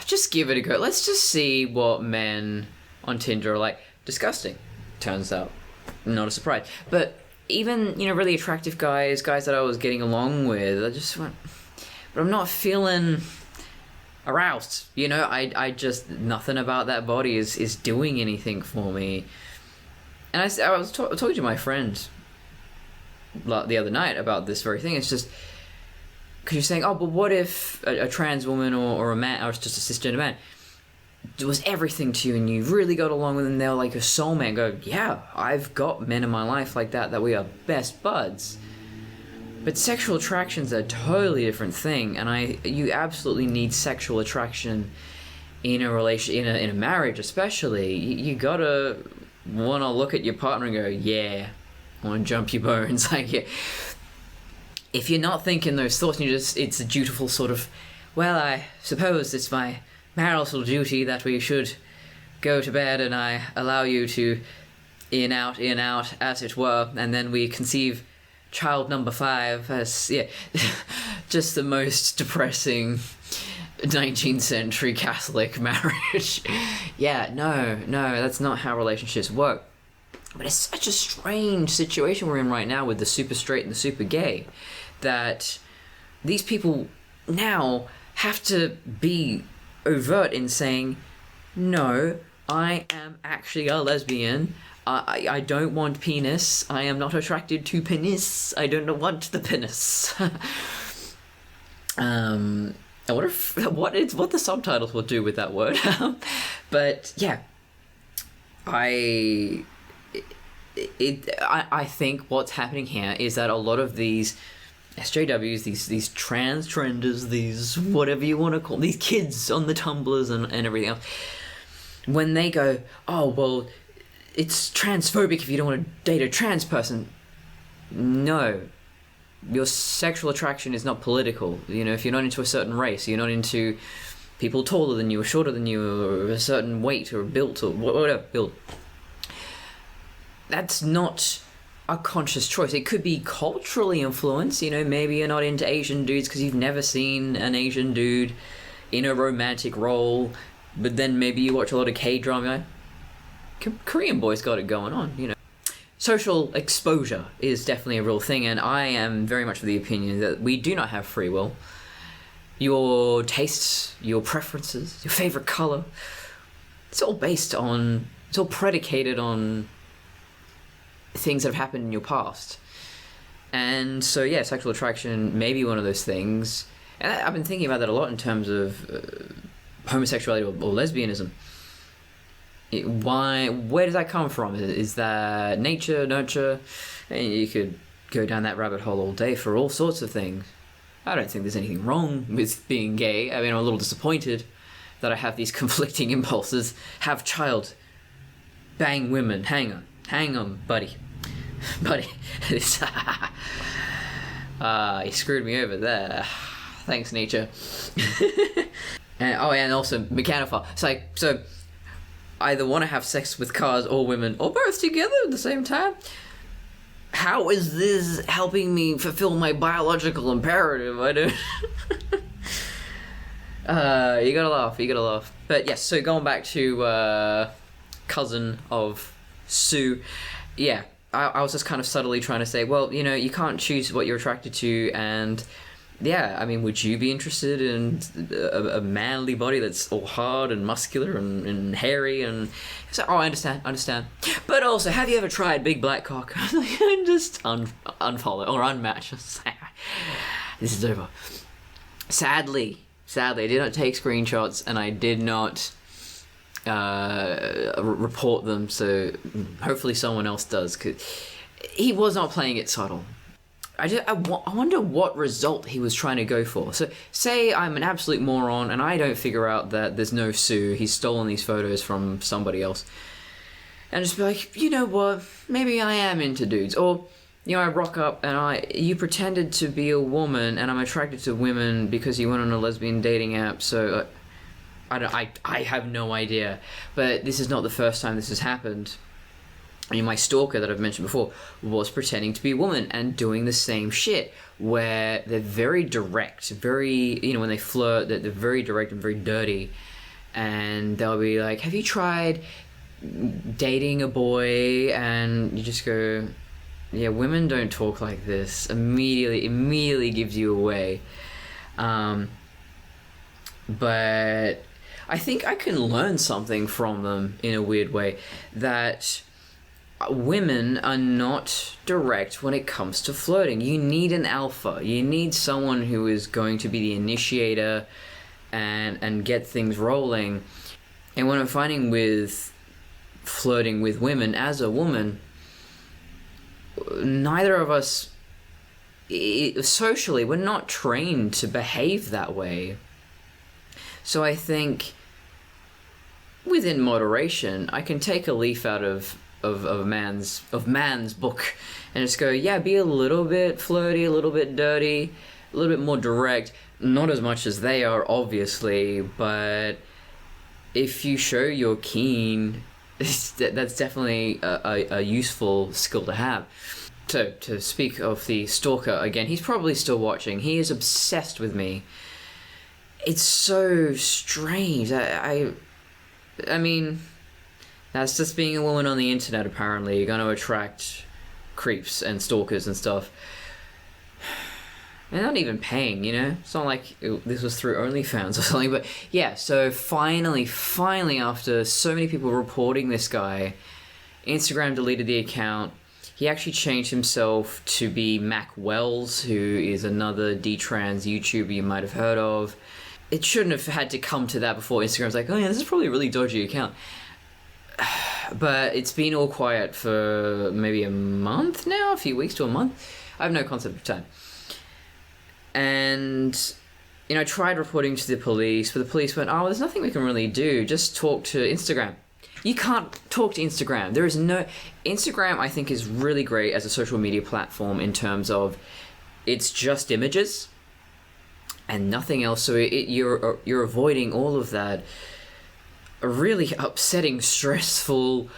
just give it a go. Let's just see what men on Tinder are like. Disgusting, turns out. Not a surprise. But even, you know, really attractive guys that I was getting along with, I just went, but I'm not feeling aroused, you know. I just, nothing about that body is doing anything for me. And I was talking to my friend the other night about this very thing. It's just, because you're saying, oh, but what if a trans woman or a man, or just a cisgender man, was everything to you and you really got along with them, they're like a soulmate. Go, yeah, I've got men in my life like that we are best buds. But sexual attraction's a totally different thing, and you absolutely need sexual attraction in a relation, in a marriage especially. You gotta wanna look at your partner and go, yeah, I wanna jump your bones. Like, yeah. If you're not thinking those thoughts and it's a dutiful sort of, well, I suppose it's my marital duty that we should go to bed and I allow you to in out, as it were, and then we conceive child number 5 as, yeah, just the most depressing 19th century Catholic marriage. Yeah, no, that's not how relationships work. But it's such a strange situation we're in right now with the super straight and the super gay, that these people now have to be overt in saying, no, I am actually a lesbian. I don't want penis. I am not attracted to penis. I don't want the penis. I wonder what the subtitles will do with that word. But yeah, I think what's happening here is that a lot of these SJWs, these trans trenders, these whatever you want to call, these kids on the Tumblrs and everything else, when they go, oh, well, it's transphobic if you don't want to date a trans person. No. Your sexual attraction is not political. You know, if you're not into a certain race, you're not into people taller than you or shorter than you or a certain weight or built or whatever, built. That's not a conscious choice. It could be culturally influenced. You know, maybe you're not into Asian dudes because you've never seen an Asian dude in a romantic role, but then maybe you watch a lot of K-drama. Korean boys got it going on, you know. Social exposure is definitely a real thing, and I am very much of the opinion that we do not have free will. Your tastes, your preferences, your favorite color, it's all predicated on things that have happened in your past. And so, yeah, sexual attraction may be one of those things. And I've been thinking about that a lot in terms of homosexuality or lesbianism. Where does that come from? Is that nature, nurture? And you could go down that rabbit hole all day for all sorts of things. I don't think there's anything wrong with being gay. I mean, I'm a little disappointed that I have these conflicting impulses. Have child. bang women. Hang on, buddy. Buddy. You screwed me over there. Thanks, nature. And also mechanophile. It's like, so either want to have sex with cars or women or both together at the same time. How is this helping me fulfill my biological imperative? I don't. You gotta laugh. But yes, so going back to cousin of Sue, yeah, I was just kind of subtly trying to say, well, you know, you can't choose what you're attracted to, and yeah, I mean, would you be interested in a manly body that's all hard and muscular and hairy and so? Oh, I understand. But also, have you ever tried big black cock? Just unfollow or unmatch. This is over. Sadly, I did not take screenshots and I did not report them. So hopefully someone else does, because he was not playing it subtle. I wonder what result he was trying to go for. So, say I'm an absolute moron and I don't figure out that there's no Sue, he's stolen these photos from somebody else. And just be like, you know what, maybe I am into dudes. Or, you know, I rock up and you pretended to be a woman and I'm attracted to women because you went on a lesbian dating app, so I have no idea. But this is not the first time this has happened. I mean, my stalker that I've mentioned before was pretending to be a woman and doing the same shit, where they're very direct, very, you know, when they flirt, they're very direct and very dirty, and they'll be like, have you tried dating a boy? And you just go, yeah, women don't talk like this. Immediately gives you away. But I think I can learn something from them in a weird way, that women are not direct when it comes to flirting. You need an alpha. You need someone who is going to be the initiator and get things rolling. And what I'm finding with flirting with women as a woman, neither of us, socially, we're not trained to behave that way. So I think within moderation, I can take a leaf out of man's book and just go, yeah, be a little bit flirty, a little bit dirty, a little bit more direct. Not as much as they are, obviously, but if you show you're keen, that's definitely a useful skill to have. So, to speak of the stalker again, he's probably still watching. He is obsessed with me. It's so strange. I mean, that's just being a woman on the internet, apparently. You're going to attract creeps and stalkers and stuff. They're not even paying, you know? It's not like this was through OnlyFans or something. But yeah, so finally, after so many people reporting this guy, Instagram deleted the account. He actually changed himself to be Mac Wells, who is another detrans YouTuber you might have heard of. It shouldn't have had to come to that before Instagram's like, oh yeah, this is probably a really dodgy account. But it's been all quiet for maybe a month now, a few weeks to a month. I have no concept of time. And, you know, I tried reporting to the police, but the police went, oh, there's nothing we can really do. Just talk to Instagram. You can't talk to Instagram. There is no... Instagram, I think, is really great as a social media platform in terms of it's just images and nothing else. So you're avoiding all of that really upsetting, stressful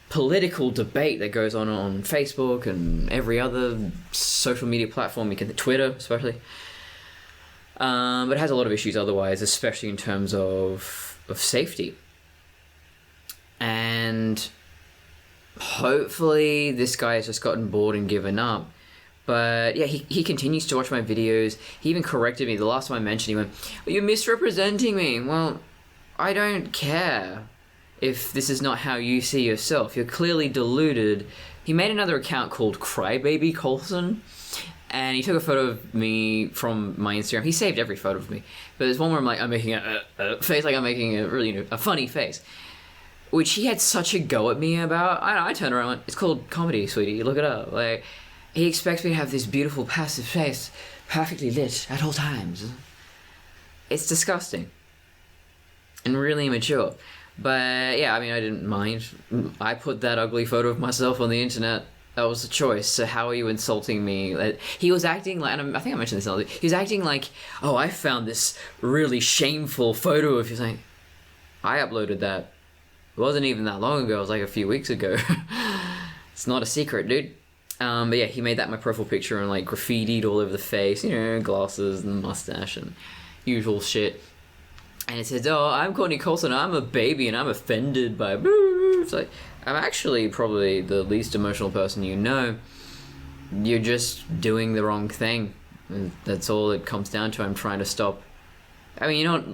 political debate that goes on Facebook and every other social media platform. You can, Twitter especially. But it has a lot of issues otherwise, especially in terms of safety. And hopefully this guy has just gotten bored and given up. But yeah, he continues to watch my videos. He even corrected me. The last time I mentioned, he went, well, you're misrepresenting me. Well, I don't care if this is not how you see yourself. You're clearly deluded. He made another account called Crybaby Colson, and he took a photo of me from my Instagram. He saved every photo of me. But there's one where I'm making a face, like I'm making a really, a funny face, which he had such a go at me about. I turned around and went, it's called comedy, sweetie. Look it up. Like, he expects me to have this beautiful, passive face, perfectly lit at all times. It's disgusting and really immature. But yeah, I mean, I didn't mind. I put that ugly photo of myself on the internet. That was a choice. So how are you insulting me? He was acting like, and I think I mentioned this earlier, he was acting like, oh, I found this really shameful photo of you. Saying, I uploaded that. It wasn't even that long ago. It was like a few weeks ago. It's not a secret, dude. But yeah, he made that my profile picture and like graffitied all over the face, you know, glasses and mustache and usual shit. And it says, oh, I'm Courtney Colson, I'm a baby and I'm offended by boo. It's like, I'm actually probably the least emotional person you know. You're just doing the wrong thing. And that's all it comes down to. I'm trying to stop. I mean, you're not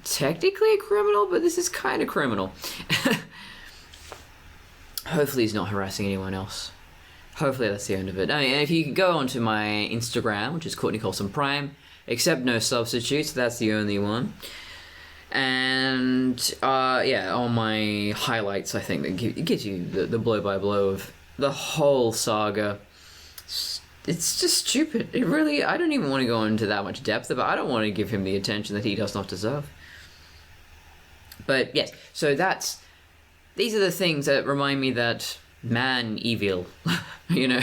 technically a criminal, but this is kind of criminal. Hopefully he's not harassing anyone else. Hopefully that's the end of it. I mean, if you go onto my Instagram, which is Courtney Colson Prime, except no substitutes, that's the only one. And yeah, on my highlights, I think that it gives you the blow by blow of the whole saga. It's just stupid. It really, I don't even want to go into that much depth, but I don't want to give him the attention that he does not deserve. But yes, so these are the things that remind me that man evil, you know.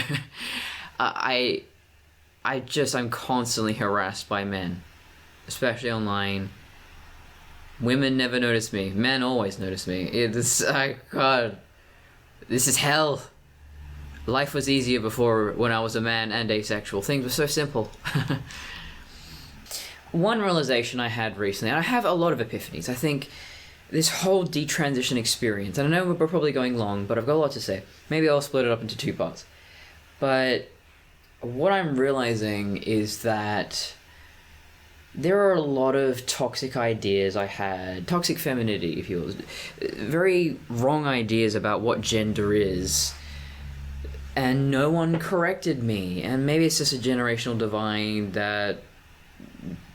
I'm constantly harassed by men, especially online. Women never notice me. Men always notice me. God, this is hell. Life was easier before when I was a man and asexual. Things were so simple. One realization I had recently, and I have a lot of epiphanies, I think this whole detransition experience, and I know we're probably going long, but I've got a lot to say. Maybe I'll split it up into 2 parts. But what I'm realizing is that there are a lot of toxic ideas I had, toxic femininity, if you will, very wrong ideas about what gender is, and no one corrected me. And maybe it's just a generational divide that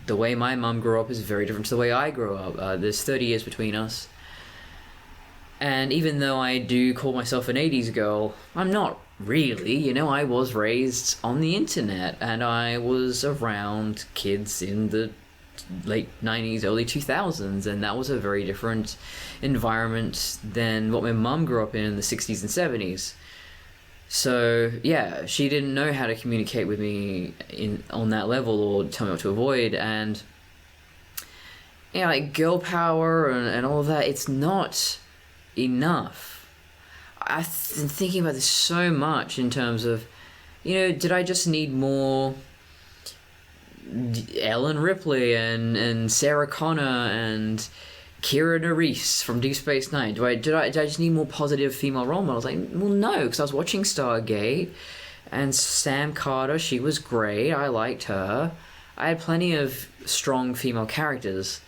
the way my mum grew up is very different to the way I grew up. There's 30 years between us. And even though I do call myself an 80s girl, I'm not really. You know, I was raised on the internet, and I was around kids in the late 90s, early 2000s, and that was a very different environment than what my mum grew up in the 60s and 70s. So yeah, she didn't know how to communicate with me on that level or tell me what to avoid. And yeah, like girl power and all of that, it's not enough. I've been thinking about this so much in terms of, you know, did I just need more Ellen Ripley and Sarah Connor and Kira Nerys from Deep Space Nine? Did I just need more positive female role models? Like, well, no, because I was watching Stargate, and Sam Carter, she was great. I liked her. I had plenty of strong female characters,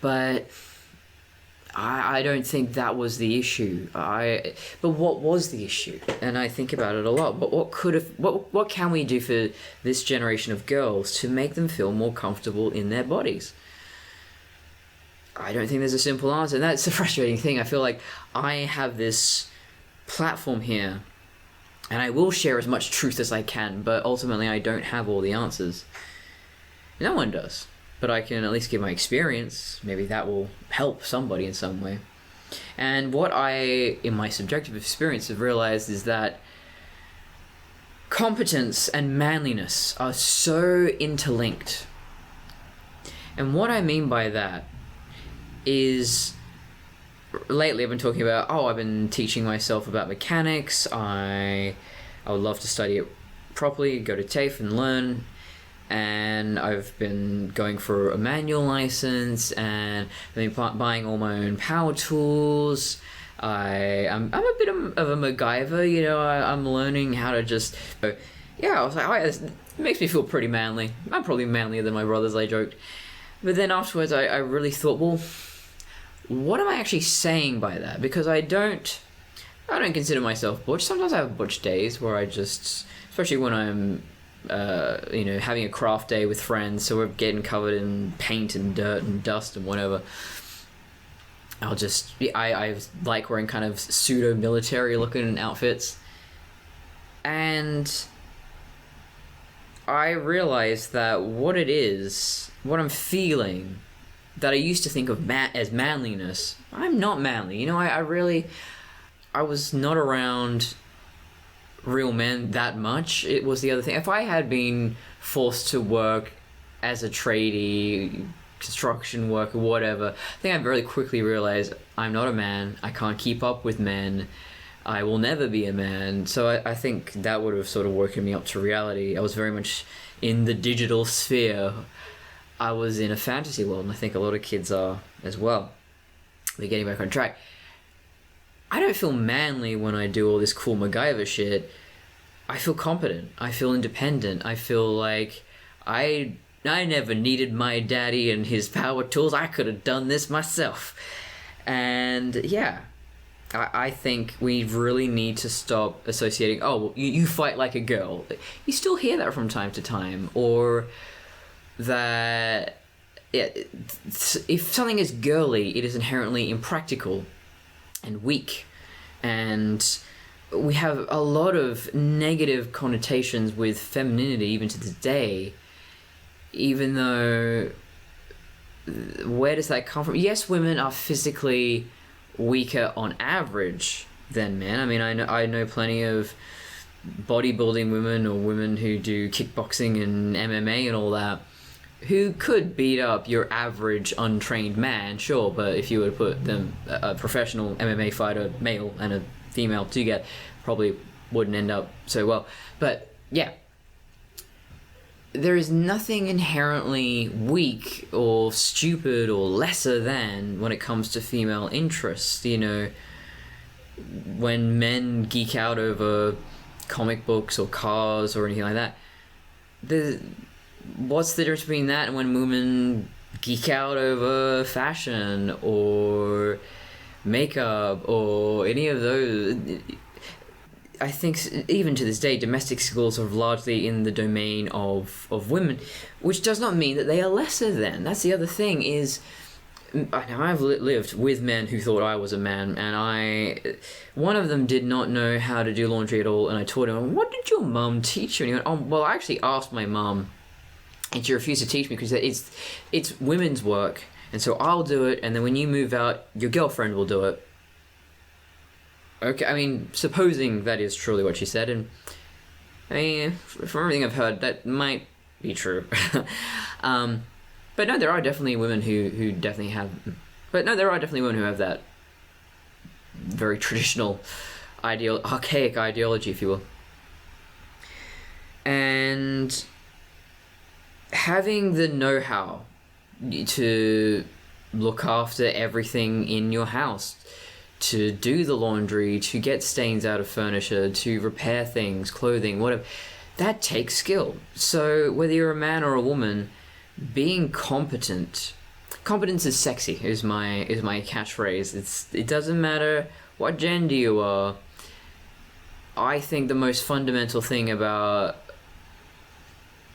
but I don't think that was the issue. But what was the issue? And I think about it a lot. But what can we do for this generation of girls to make them feel more comfortable in their bodies? I don't think there's a simple answer. And that's the frustrating thing. I feel like I have this platform here, and I will share as much truth as I can, but ultimately I don't have all the answers. No one does. But I can at least give my experience. Maybe that will help somebody in some way. And what I, in my subjective experience, have realized is that competence and manliness are so interlinked. And what I mean by that is, lately I've been talking about, I've been teaching myself about mechanics. I would love to study it properly, go to TAFE and learn. And I've been going for a manual license, and I've been buying all my own power tools. I'm a bit of a MacGyver, you know. I'm learning how to just, yeah. I was like, it makes me feel pretty manly. I'm probably manlier than my brothers, I joked. But then afterwards, I really thought, well, what am I actually saying by that? Because I don't consider myself butch. Sometimes I have butch days where I just, especially when I'm having a craft day with friends, so we're getting covered in paint and dirt and dust and whatever. I like wearing kind of pseudo military looking outfits, and I realized that what I'm feeling that I used to think of as manliness, I'm not manly. You know, I was not around real men that much. It was the other thing. If I had been forced to work as a tradie, construction worker, whatever, I think I very quickly realized I'm not a man. I can't keep up with men. I will never be a man. So I think that would have sort of woken me up to reality. I was very much in the digital sphere. I was in a fantasy world, and I think a lot of kids are as well. They're getting back on track. I don't feel manly when I do all this cool MacGyver shit. I feel competent. I feel independent. I feel like I never needed my daddy and his power tools. I could have done this myself. And yeah, I think we really need to stop associating, oh, you fight like a girl. You still hear that from time to time. Or that if something is girly, it is inherently impractical and weak. And we have a lot of negative connotations with femininity even to this day. Even though, where does that come from? Yes, women are physically weaker on average than men. I mean, I know plenty of bodybuilding women or women who do kickboxing and MMA and all that, who could beat up your average untrained man, sure, but if you were to put them, a professional MMA fighter, male, and a female together, probably wouldn't end up so well. But yeah, there is nothing inherently weak or stupid or lesser than when it comes to female interests. You know, when men geek out over comic books or cars or anything like that, what's the difference between that and when women geek out over fashion or makeup or any of those? I think even to this day, domestic skills are largely in the domain of women, which does not mean that they are lesser than. That's the other thing is, now I've lived with men who thought I was a man, and one of them did not know how to do laundry at all, and I taught him, what did your mum teach you? And he went, oh, well, I actually asked my mum, and she refused to teach me because it's women's work, and so I'll do it, and then when you move out, your girlfriend will do it. Okay, I mean, supposing that is truly what she said, and I mean, from everything I've heard, that might be true. But no, there are definitely women who definitely have. But no, there are definitely women who have that very traditional, archaic ideology, if you will. And having the know-how to look after everything in your house, to do the laundry, to get stains out of furniture, to repair things, clothing, whatever, that takes skill. So whether you're a man or a woman, being competence is sexy, is my catchphrase. It doesn't matter what gender you are. I think the most fundamental thing about,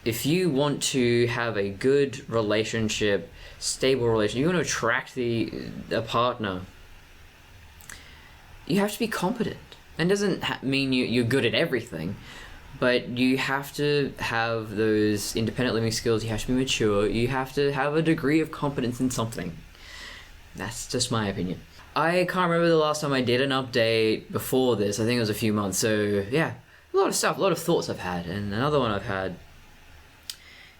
if you want to have a good relationship, stable relationship, you want to attract a partner, you have to be competent. And doesn't mean you're good at everything, but you have to have those independent living skills. You have to be mature. You have to have a degree of competence in something. That's just my opinion. I can't remember the last time I did an update before this. I think it was a few months. So yeah, a lot of stuff, a lot of thoughts I've had. And another one I've had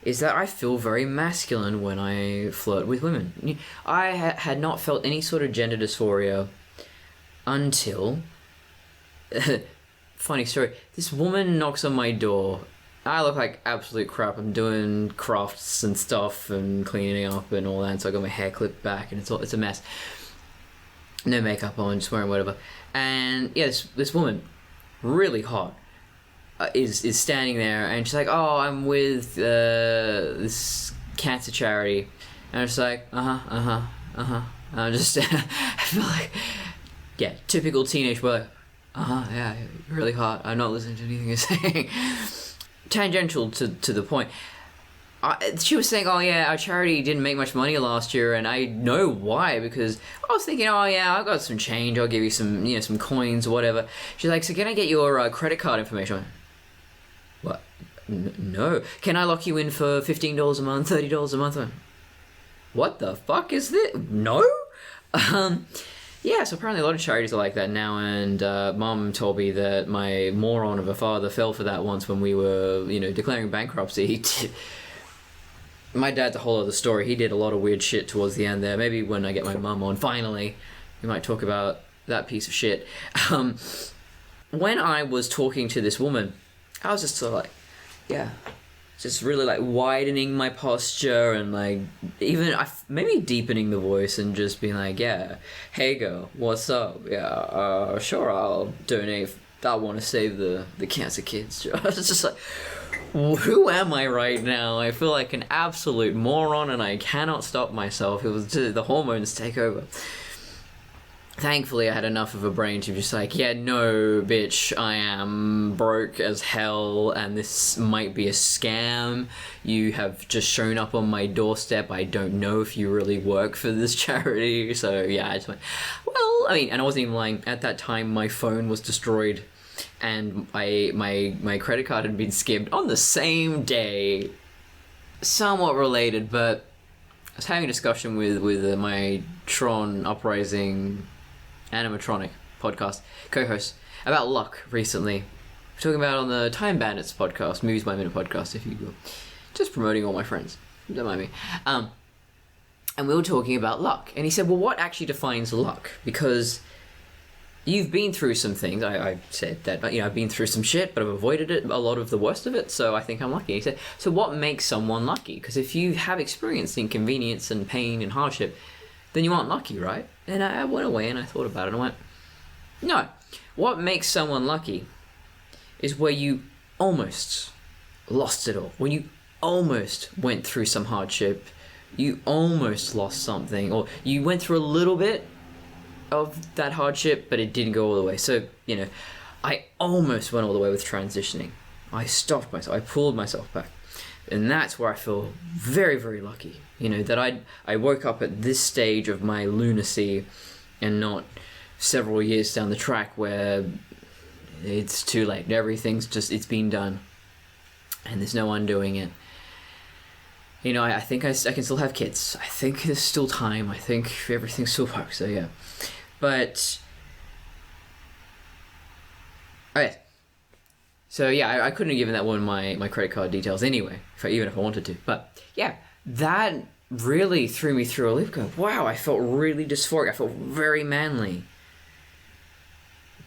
is that I feel very masculine when I flirt with women. I had not felt any sort of gender dysphoria until, funny story, this woman knocks on my door. I look like absolute crap. I'm doing crafts and stuff and cleaning up and all that, so I got my hair clipped back and it's a mess. No makeup on, just wearing whatever. And yeah, this woman, really hot, is standing there, and she's like, oh, I'm with this cancer charity. And I'm just like, I'm just, I feel like, yeah, typical teenage boy. Yeah, really hot. I'm not listening to anything you're saying. Tangential to the point. She was saying, oh yeah, our charity didn't make much money last year, and I know why, because I was thinking, oh yeah, I've got some change, I'll give you some, some coins or whatever. She's like, so can I get your credit card information? I went, what? No. Can I lock you in for $15 a month, $30 a month? I went, what the fuck is this? No? Yeah, so apparently a lot of charities are like that now, and Mum told me that my moron of a father fell for that once when we were, declaring bankruptcy. My dad's a whole other story. He did a lot of weird shit towards the end there. Maybe when I get my mum on, finally, we might talk about that piece of shit. When I was talking to this woman, I was just sort of like, yeah, just really like widening my posture and like even maybe deepening the voice and just being like, yeah, hey girl, what's up? Yeah, sure, I'll donate. I want to save the cancer kids. I was just like, who am I right now? I feel like an absolute moron and I cannot stop myself. It was just, the hormones take over. Thankfully, I had enough of a brain to just like, yeah, no, bitch, I am broke as hell, and this might be a scam. You have just shown up on my doorstep. I don't know if you really work for this charity. So, yeah, I just went, well, I mean, and I wasn't even lying. At that time, my phone was destroyed, and my credit card had been skimmed on the same day. Somewhat related, but I was having a discussion with my Tron Uprising animatronic podcast co-host about luck recently. We're talking about on the Time Bandits podcast, Movies by Minute podcast, if you will. Just promoting all my friends. Don't mind me. And we were talking about luck. And he said, well, what actually defines luck? Because you've been through some things. I said that, I've been through some shit, but I've avoided it, a lot of the worst of it, so I think I'm lucky. He said, so what makes someone lucky? Because if you have experienced inconvenience and pain and hardship, then you aren't lucky, right? And I went away and I thought about it and I went, no, what makes someone lucky is where you almost lost it all. When you almost went through some hardship, you almost lost something, or you went through a little bit of that hardship, but it didn't go all the way. So, I almost went all the way with transitioning. I stopped myself. I pulled myself back. And that's where I feel very, very lucky. That I woke up at this stage of my lunacy and not several years down the track where it's too late. Everything's just, it's been done. And there's no undoing it. I think I can still have kids. I think there's still time. I think everything still works. So, yeah. But, okay. So, yeah, I couldn't have given that woman my credit card details anyway, even if I wanted to. But, yeah, that really threw me through a loop. Going, wow, I felt really dysphoric. I felt very manly.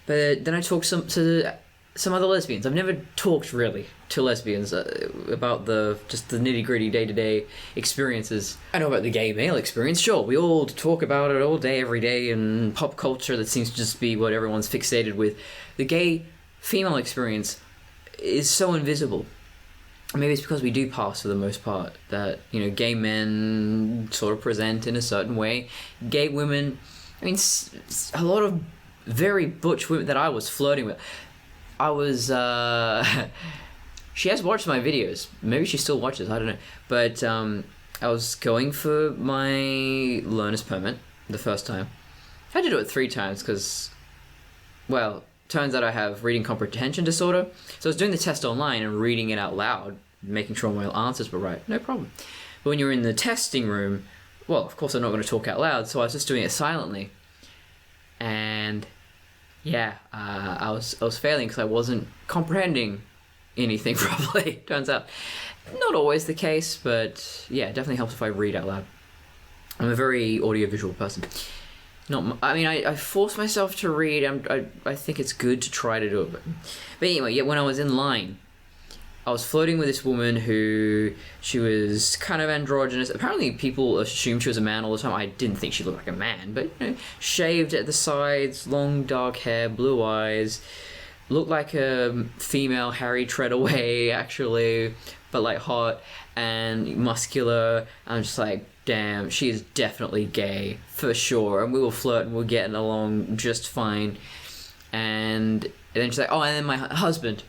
But then I talked to some other lesbians. I've never talked really to lesbians about the nitty-gritty day-to-day experiences. I know about the gay male experience, sure. We all talk about it all day, every day, in pop culture. That seems to just be what everyone's fixated with. The gay female experience is so invisible. Maybe it's because we do pass for the most part, that, gay men sort of present in a certain way. Gay women, a lot of very butch women that I was flirting with. She has watched my videos. Maybe she still watches, I don't know. But I was going for my learner's permit the first time. I had to do it 3 times because, well, turns out I have reading comprehension disorder. So I was doing the test online and reading it out loud, making sure my answers were right. No problem. But when you're in the testing room, well, of course I'm not going to talk out loud, so I was just doing it silently. And yeah, I was failing because I wasn't comprehending anything properly. Turns out, not always the case, but yeah, it definitely helps if I read out loud. I'm a very audiovisual person. I force myself to read. I think it's good to try to do it. But anyway, yeah, when I was in line, I was flirting with this woman who, she was kind of androgynous. Apparently people assumed she was a man all the time. I didn't think she looked like a man, but shaved at the sides, long dark hair, blue eyes, looked like a female Harry Treadaway actually, but like hot and muscular. I'm just like, damn, she is definitely gay for sure. And we were flirting, we were getting along just fine. And then she's like, oh, and then my husband.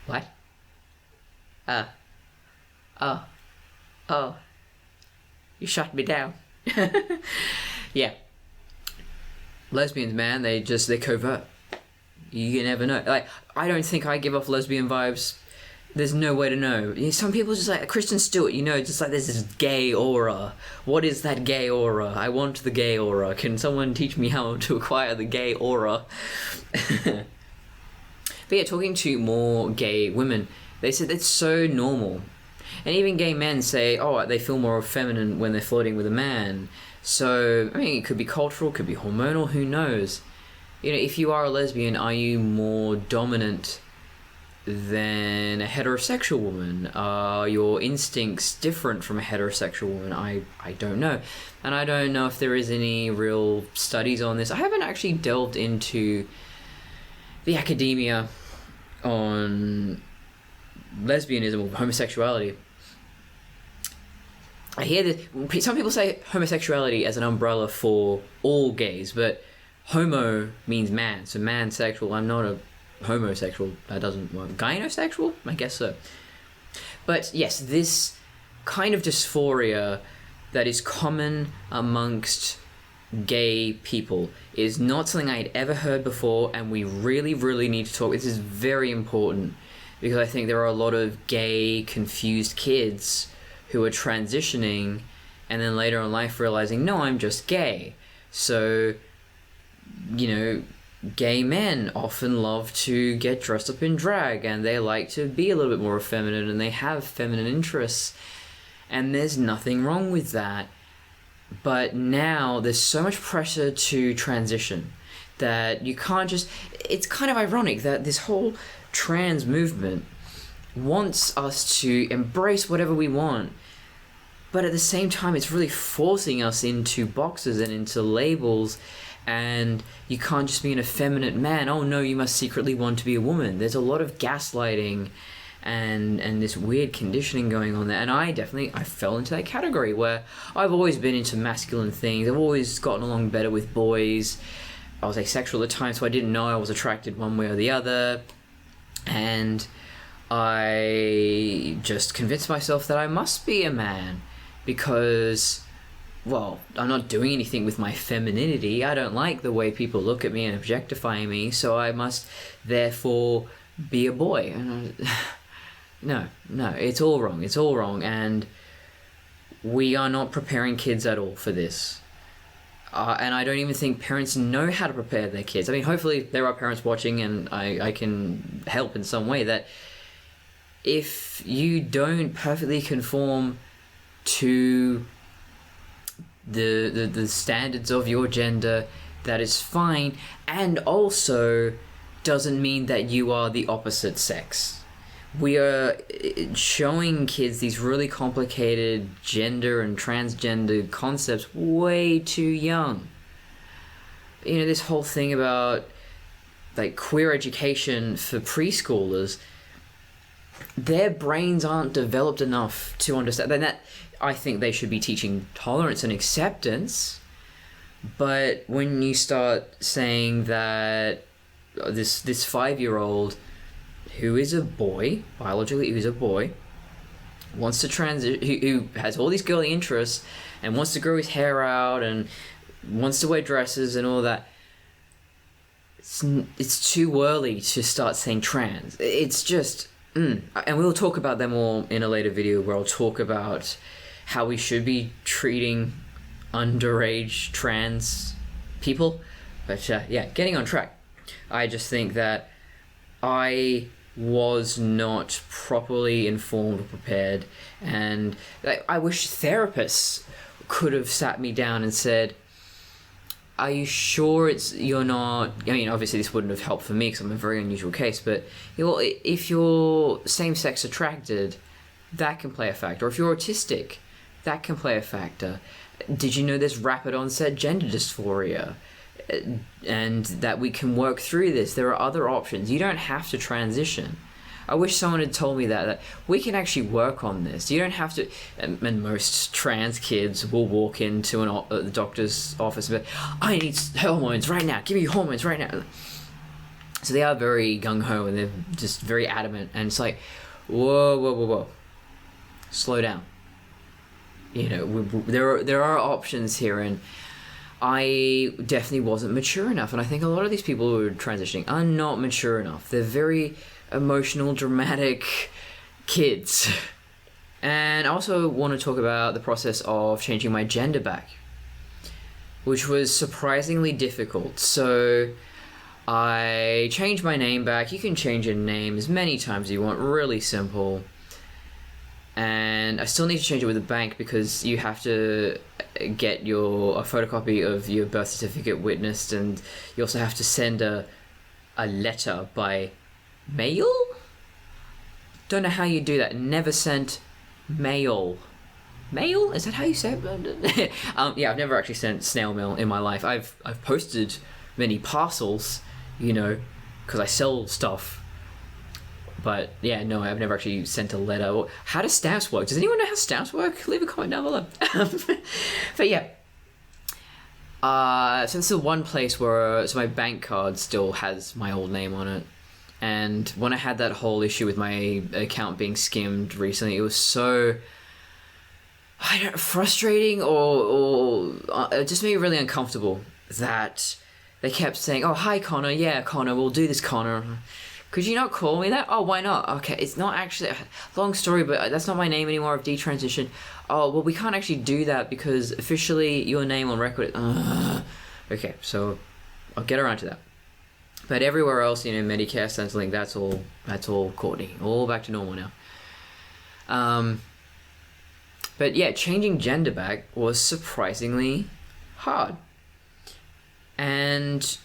What? Oh. You shut me down. Yeah. Lesbians, man, they're covert. You never know. Like, I don't think I give off lesbian vibes. there's no way to know. Some people just like Kristen Stewart, just like there's this gay aura. What is that gay aura? I want the gay aura. Can someone teach me how to acquire the gay aura? But yeah, talking to more gay women, they said it's so normal. And even gay men say, they feel more feminine when they're flirting with a man. So, I mean, it could be cultural, it could be hormonal, who knows? If you are a lesbian, are you more dominant than a heterosexual woman? Are your instincts different from a heterosexual woman? I don't know. And I don't know if there is any real studies on this. I haven't actually delved into the academia on lesbianism or homosexuality. I hear that some people say homosexuality as an umbrella for all gays, but homo means man, so mansexual. I'm not a homosexual. That doesn't work. Gynosexual? I guess so. But yes, this kind of dysphoria that is common amongst gay people is not something I had ever heard before, and we really, really need to talk. This is very important because I think there are a lot of gay, confused kids who are transitioning and then later in life realizing, no, I'm just gay. So, gay men often love to get dressed up in drag and they like to be a little bit more effeminate and they have feminine interests. And there's nothing wrong with that. But now there's so much pressure to transition that you can't just... It's kind of ironic that this whole trans movement wants us to embrace whatever we want, but at the same time it's really forcing us into boxes and into labels, and you can't just be an effeminate man. Oh no, you must secretly want to be a woman. There's a lot of gaslighting and this weird conditioning going on there, and I fell into that category where I've always been into masculine things. I've always gotten along better with boys. I was asexual at the time, so I didn't know I was attracted one way or the other, and I just convinced myself that I must be a man because, well, I'm not doing anything with my femininity. I don't like the way people look at me and objectify me, so I must therefore be a boy. And no, it's all wrong, and we are not preparing kids at all for this. And I don't even think parents know how to prepare their kids. I mean, hopefully there are parents watching and I can help in some way, that if you don't perfectly conform to the standards of your gender, that is fine, and also doesn't mean that you are the opposite sex. We are showing kids these really complicated gender and transgender concepts way too young. This whole thing about like queer education for preschoolers, their brains aren't developed enough to understand. Then that, I think they should be teaching tolerance and acceptance. But when you start saying that this 5-year-old who is a boy, biologically who's a boy, wants to who has all these girly interests and wants to grow his hair out and wants to wear dresses and all that, it's too early to start saying trans. It's just... And we'll talk about them all in a later video where I'll talk about how we should be treating underage trans people. But yeah, getting on track. I just think that I was not properly informed or prepared, and I wish therapists could have sat me down and said, are you sure you're not... I mean, obviously this wouldn't have helped for me because I'm a very unusual case, but if you're same-sex attracted, that can play a factor. Or if you're autistic, that can play a factor. Did you know there's rapid onset gender dysphoria? And that we can work through this. There are other options. You don't have to transition. I wish someone had told me that we can actually work on this. You don't have to... And most trans kids will walk into the doctor's office and be, I need hormones right now. Give me hormones right now. So they are very gung-ho and they're just very adamant. And it's like, whoa. Slow down. There are options here, and I definitely wasn't mature enough, and I think a lot of these people who are transitioning are not mature enough. They're very emotional, dramatic, kids. And I also want to talk about the process of changing my gender back, which was surprisingly difficult. So I changed my name back. You can change your name as many times as you want, really simple. And I still need to change it with the bank because you have to get a photocopy of your birth certificate witnessed, and you also have to send a letter by mail? Don't know how you do that. Never sent mail. Mail? Is that how you say it? Yeah, I've never actually sent snail mail in my life. I've posted many parcels, because I sell stuff. But yeah, no, I've never actually sent a letter. How does stamps work? Does anyone know how stamps work? Leave a comment down below. But yeah. So this is one place where my bank card still has my old name on it. And when I had that whole issue with my account being skimmed recently, it was so frustrating or it just made me really uncomfortable that they kept saying, "Oh, hi, Connor. Yeah, Connor, we'll do this, Connor. Could you not call me that?" "Oh, why not?" "Okay, it's not actually... Long story, but that's not my name anymore. I've detransitioned." "Oh, well, we can't actually do that because officially your name on record..." Okay, so I'll get around to that. But everywhere else, Medicare, Centrelink, that's all Courtney. All back to normal now. But yeah, changing gender back was surprisingly hard. And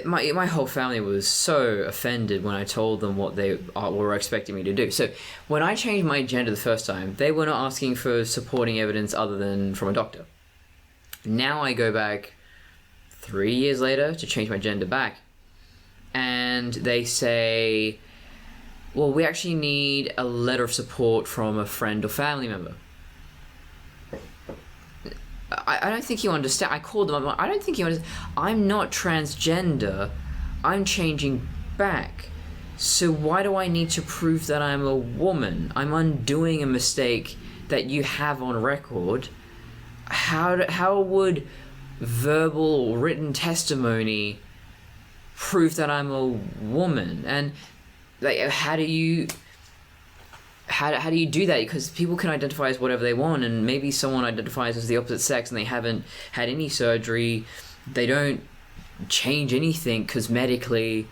my whole family was so offended when I told them what they were expecting me to do. So when I changed my gender the first time, they were not asking for supporting evidence other than from a doctor. Now I go back 3 years later to change my gender back, and they say, well, we actually need a letter of support from a friend or family member. I don't think you understand. I called them up. I don't think you understand. I'm not transgender. I'm changing back. So why do I need to prove that I'm a woman? I'm undoing a mistake that you have on record. How would verbal or written testimony prove that I'm a woman? And how do you do that? Because people can identify as whatever they want, and maybe someone identifies as the opposite sex and they haven't had any surgery, they don't change anything cosmetically.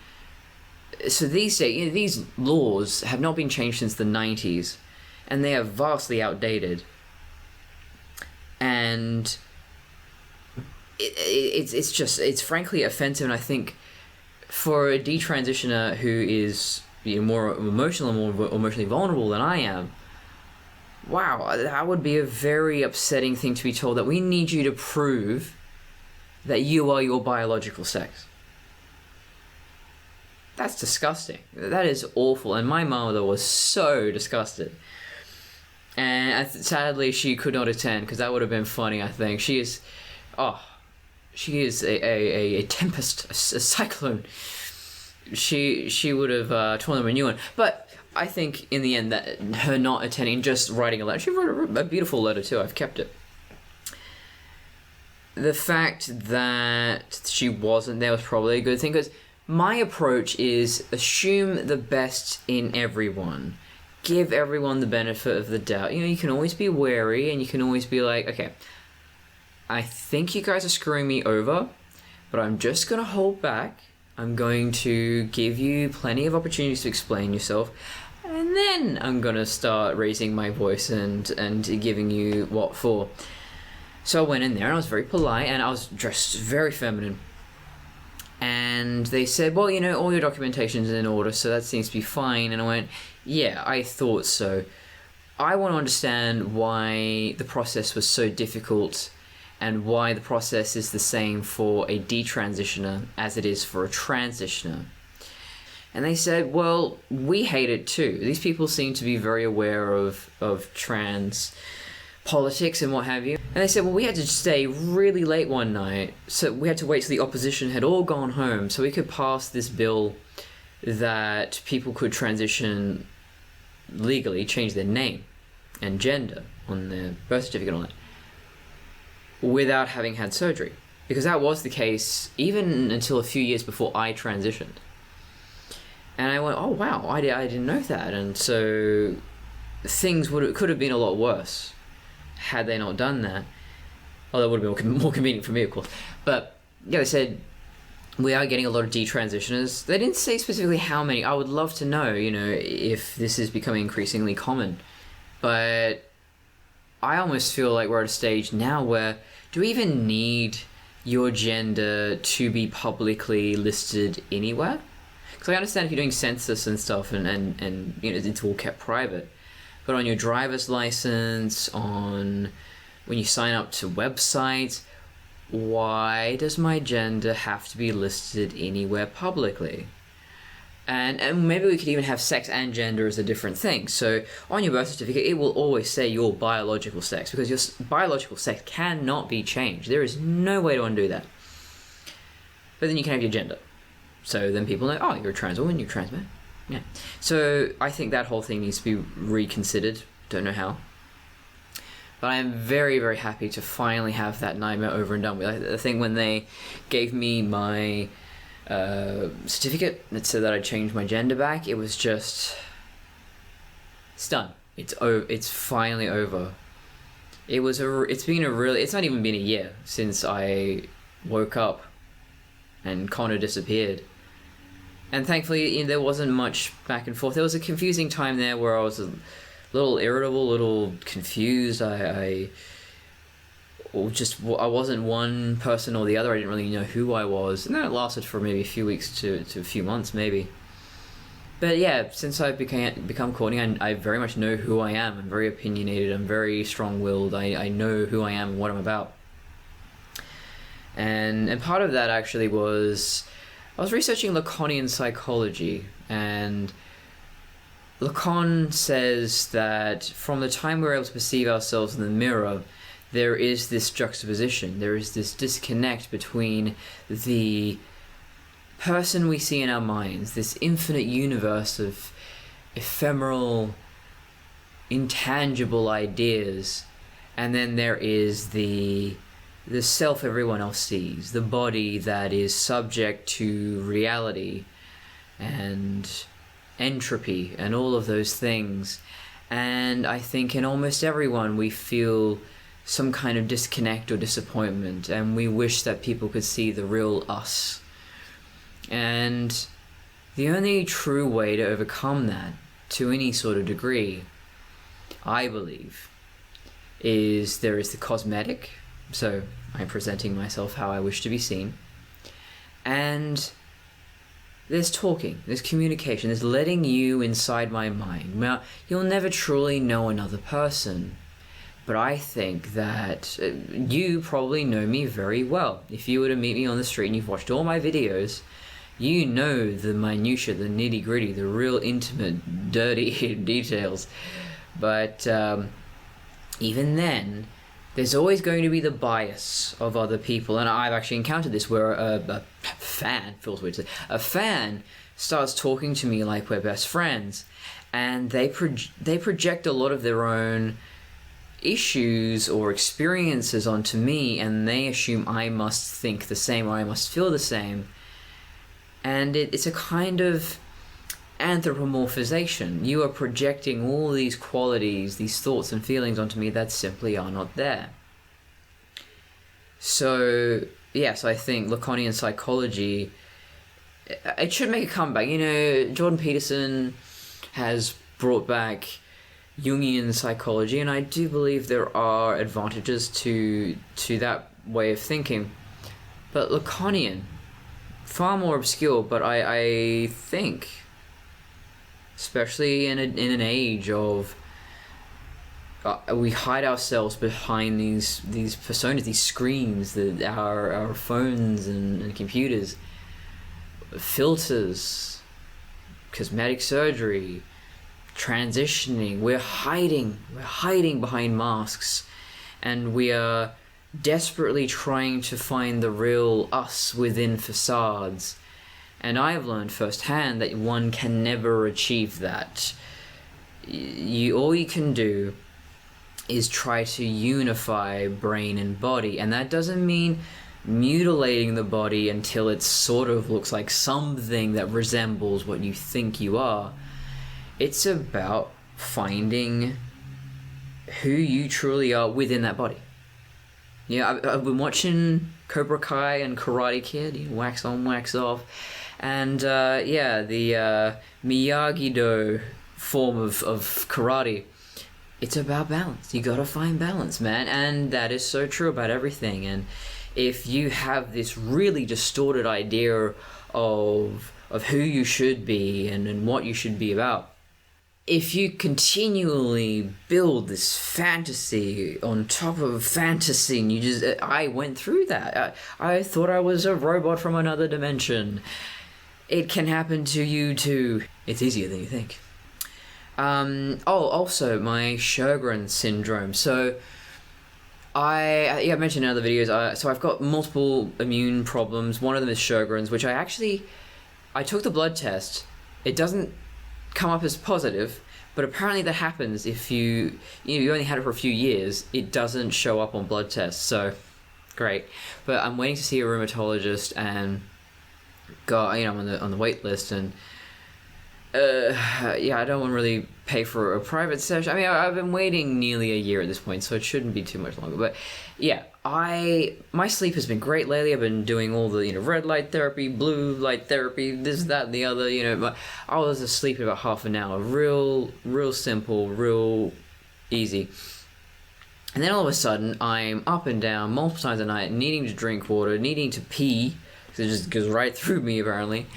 So these days, these laws have not been changed since the 90s, and they are vastly outdated. And it's frankly offensive. And I think for a detransitioner who is more emotional and more emotionally vulnerable than I am, wow, that would be a very upsetting thing to be told, that we need you to prove that you are your biological sex. That's disgusting. That is awful. And my mother was so disgusted. And sadly, she could not attend, because that would have been funny, I think. She is a tempest, a cyclone. She would have torn them a new one. But I think in the end that her not attending, just writing a letter, she wrote a beautiful letter too. I've kept it. The fact that she wasn't there was probably a good thing, because my approach is assume the best in everyone. Give everyone the benefit of the doubt. You can always be wary, and you can always be like, okay, I think you guys are screwing me over, but I'm just going to hold back. I'm going to give you plenty of opportunities to explain yourself, and then I'm going to start raising my voice and giving you what for. So I went in there, and I was very polite, and I was dressed very feminine. And they said, well, all your documentation's in order, so that seems to be fine. And I went, yeah, I thought so. I want to understand why the process was so difficult, and why the process is the same for a detransitioner as it is for a transitioner. And they said, well, we hate it too. These people seem to be very aware of trans politics and what have you. And they said, well, we had to stay really late one night, so we had to wait till the opposition had all gone home so we could pass this bill that people could transition legally, change their name and gender on their birth certificate and all that, without having had surgery. Because that was the case even until a few years before I transitioned. And I went, oh wow, I didn't know that. And so things could have been a lot worse had they not done that. Well, that would have been more convenient for me, of course. But yeah, they said we are getting a lot of detransitioners. They didn't say specifically how many. I would love to know, if this is becoming increasingly common. But I almost feel like we're at a stage now where, do we even need your gender to be publicly listed anywhere? Because I understand if you're doing census and stuff and it's all kept private. But on your driver's license, when you sign up to websites, why does my gender have to be listed anywhere publicly? And maybe we could even have sex and gender as a different thing. So on your birth certificate, it will always say your biological sex, because your biological sex cannot be changed. There is no way to undo that. But then you can have your gender. So then people know, oh, you're a trans woman, you're a trans man. Yeah. So I think that whole thing needs to be reconsidered. Don't know how. But I am very, very happy to finally have that nightmare over and done with. I think when they gave me my certificate that said that I changed my gender back, it was just, it's done. It's finally over. It's not even been a year since I woke up and Connor disappeared. And thankfully, there wasn't much back and forth. There was a confusing time there where I was a little irritable, a little confused. I wasn't one person or the other. I didn't really know who I was. And then it lasted for maybe a few weeks to a few months, maybe. But yeah, since I've become Courtney, I very much know who I am. I'm very opinionated. I'm very strong-willed. I know who I am and what I'm about. And part of that actually was, I was researching Lacanian psychology, and Lacan says that from the time we're able to perceive ourselves in the mirror, there is this juxtaposition, there is this disconnect between the person we see in our minds, this infinite universe of ephemeral, intangible ideas, and then there is the self everyone else sees, the body that is subject to reality and entropy and all of those things. And I think in almost everyone we feel some kind of disconnect or disappointment, and we wish that people could see the real us. And the only true way to overcome that, to any sort of degree, I believe, is there is the cosmetic, so I'm presenting myself how I wish to be seen, and there's talking, there's communication, there's letting you inside my mind. Now, you'll never truly know another person, but I think that you probably know me very well. If you were to meet me on the street and you've watched all my videos, you know the minutiae, the nitty-gritty, the real intimate, dirty details. But even then, there's always going to be the bias of other people, and I've actually encountered this where a fan, feels weird to say, a fan starts talking to me like we're best friends, and they project a lot of their own issues or experiences onto me, and they assume I must think the same or I must feel the same, and it's a kind of anthropomorphization. You are projecting all these qualities, these thoughts and feelings onto me that simply are not there. So yes, I think Lacanian psychology, it should make a comeback. Jordan Peterson has brought back Jungian psychology, and I do believe there are advantages to that way of thinking. But Lacanian, far more obscure, but I think, especially in an age of we hide ourselves behind these personas, these screens, our phones and computers, filters, cosmetic surgery, transitioning. We're hiding behind masks, and we are desperately trying to find the real us within facades. And I've learned firsthand that one can never achieve that. All you can do is try to unify brain and body, and that doesn't mean mutilating the body until it sort of looks like something that resembles what you think you are. It's about finding who you truly are within that body. Yeah, I've been watching Cobra Kai and Karate Kid, wax on, wax off, and the Miyagi-Do form of karate. It's about balance. You gotta find balance, man, and that is so true about everything. And if you have this really distorted idea of who you should be and what you should be about, if you continually build this fantasy on top of fantasy, and I went through that. I thought I was a robot from another dimension. It can happen to you too. It's easier than you think. Also my Sjogren's syndrome. So I mentioned in other videos, so I've got multiple immune problems. One of them is Sjogren's, which I took the blood test. It doesn't come up as positive, but apparently that happens if you only had it for a few years. It doesn't show up on blood tests, so great. But I'm waiting to see a rheumatologist, and I'm on the wait list, and I don't want to really pay for a private session. I mean, I've been waiting nearly a year at this point, so it shouldn't be too much longer. But yeah, my sleep has been great lately. I've been doing all the red light therapy, blue light therapy, this, that, and the other. I was asleep in about half an hour. Real simple, real easy. And then all of a sudden, I'm up and down multiple times a night, needing to drink water, needing to pee, because it just goes right through me apparently.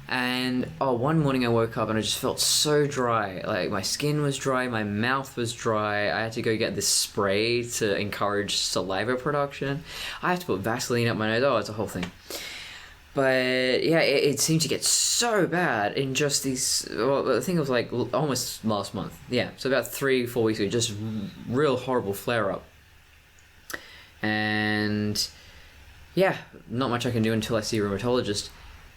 And one morning I woke up and I just felt so dry. Like, my skin was dry, my mouth was dry. I had to go get this spray to encourage saliva production. I had to put Vaseline up my nose. It's a whole thing. But yeah, it seemed to get so bad in just these, I think it was like almost last month. Yeah, so about 3-4 weeks ago, just real horrible flare up. And yeah, not much I can do until I see a rheumatologist.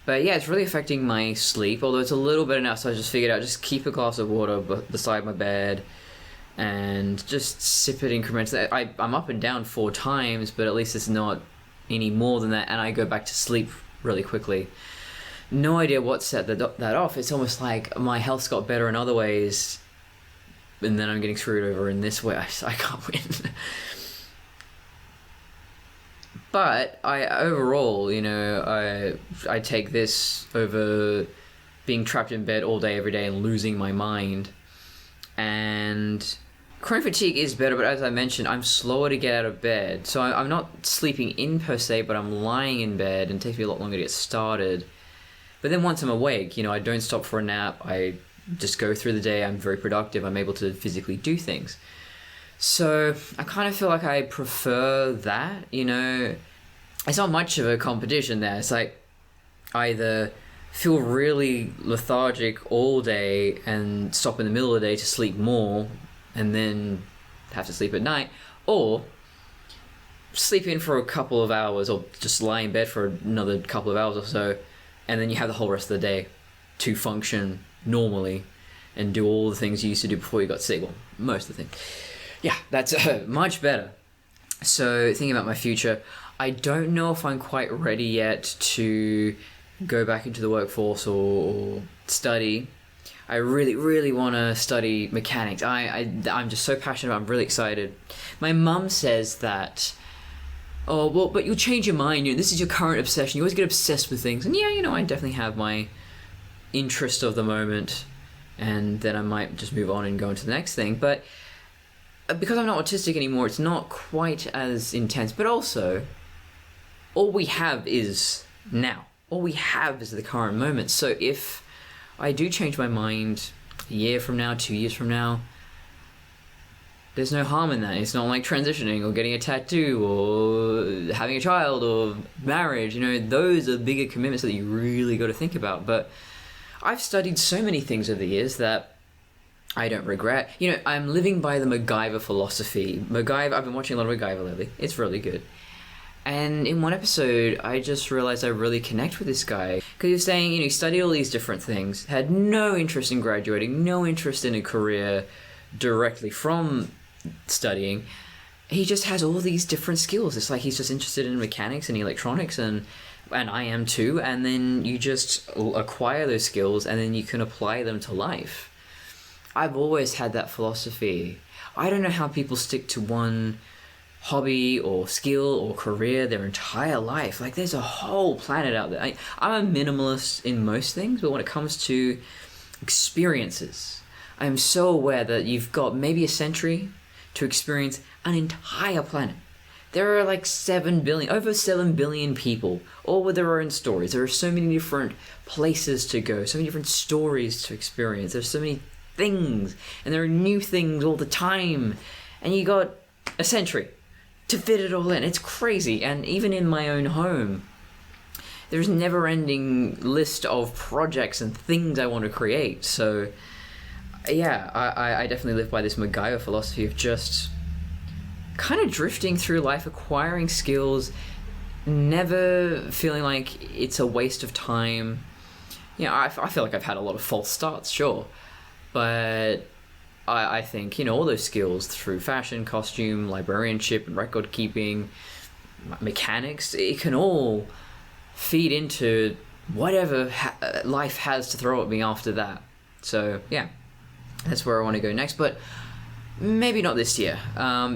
But yeah, it's really affecting my sleep, although it's a little better now, so I just figured out, just keep a glass of water beside my bed and just sip it incrementally. I'm up and down 4 times, but at least it's not any more than that, and I go back to sleep really quickly. No idea what set that off. It's almost like my health's got better in other ways, and then I'm getting screwed over in this way. I can't win. But overall, I take this over being trapped in bed all day, every day, and losing my mind. And chronic fatigue is better, but as I mentioned, I'm slower to get out of bed. So I'm not sleeping in per se, but I'm lying in bed, and it takes me a lot longer to get started. But then once I'm awake, I don't stop for a nap. I just go through the day. I'm very productive. I'm able to physically do things. So I kind of feel like I prefer that, It's not much of a competition there. It's like either feel really lethargic all day and stop in the middle of the day to sleep more and then have to sleep at night, or sleep in for a couple of hours or just lie in bed for another couple of hours or so, and then you have the whole rest of the day to function normally and do all the things you used to do before you got sick. Well, most of the things. Yeah, that's much better. So thinking about my future, I don't know if I'm quite ready yet to go back into the workforce or study. I really, really want to study mechanics. I'm just so passionate about it. I'm really excited. My mum says that, but you'll change your mind. This is your current obsession. You always get obsessed with things. And yeah, I definitely have my interest of the moment, and then I might just move on and go into the next thing. But because I'm not autistic anymore, it's not quite as intense. But also, all we have is now. All we have is the current moment. So if I do change my mind a year from now, 2 years from now, there's no harm in that. It's not like transitioning or getting a tattoo or having a child or marriage. Those are bigger commitments that you really got to think about. But I've studied so many things over the years that I don't regret. I'm living by the MacGyver philosophy. I've been watching a lot of MacGyver lately. It's really good. And in one episode, I just realized I really connect with this guy. Because he was saying, he studied all these different things, had no interest in graduating, no interest in a career directly from studying, he just has all these different skills. It's like he's just interested in mechanics and electronics, and I am too. And then you just acquire those skills, and then you can apply them to life. I've always had that philosophy. I don't know how people stick to one hobby or skill or career their entire life. Like, there's a whole planet out there. I'm a minimalist in most things, but when it comes to experiences, I am so aware that you've got maybe a century to experience an entire planet. There are like over 7 billion people, all with their own stories. There are so many different places to go, so many different stories to experience. There's so many things, and there are new things all the time. And you got a century to fit it all in. It's crazy. And even in my own home, there's a never-ending list of projects and things I want to create. So yeah, I definitely live by this MacGyver philosophy of just kind of drifting through life, acquiring skills, never feeling like it's a waste of time. You know, I feel like I've had a lot of false starts, sure, but I think, you know, all those skills through fashion, costume, librarianship, and record keeping, mechanics, it can all feed into whatever life has to throw at me after that. So yeah, that's where I want to go next, but maybe not this year,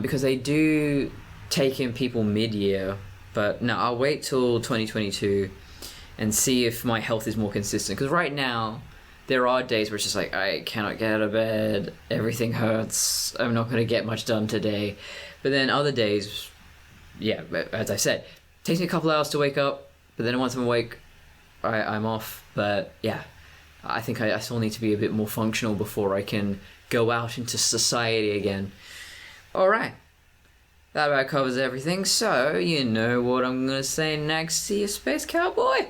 because they do take in people mid-year. But no, I'll wait till 2022 and see if my health is more consistent, because right now there are days where it's just like, I cannot get out of bed, everything hurts, I'm not going to get much done today. But then other days, yeah, as I said, it takes me a couple hours to wake up, but then once I'm awake, I'm off. But yeah, I think I still need to be a bit more functional before I can go out into society again. Alright, that about covers everything, so you know what I'm going to say next. See you, Space Cowboy!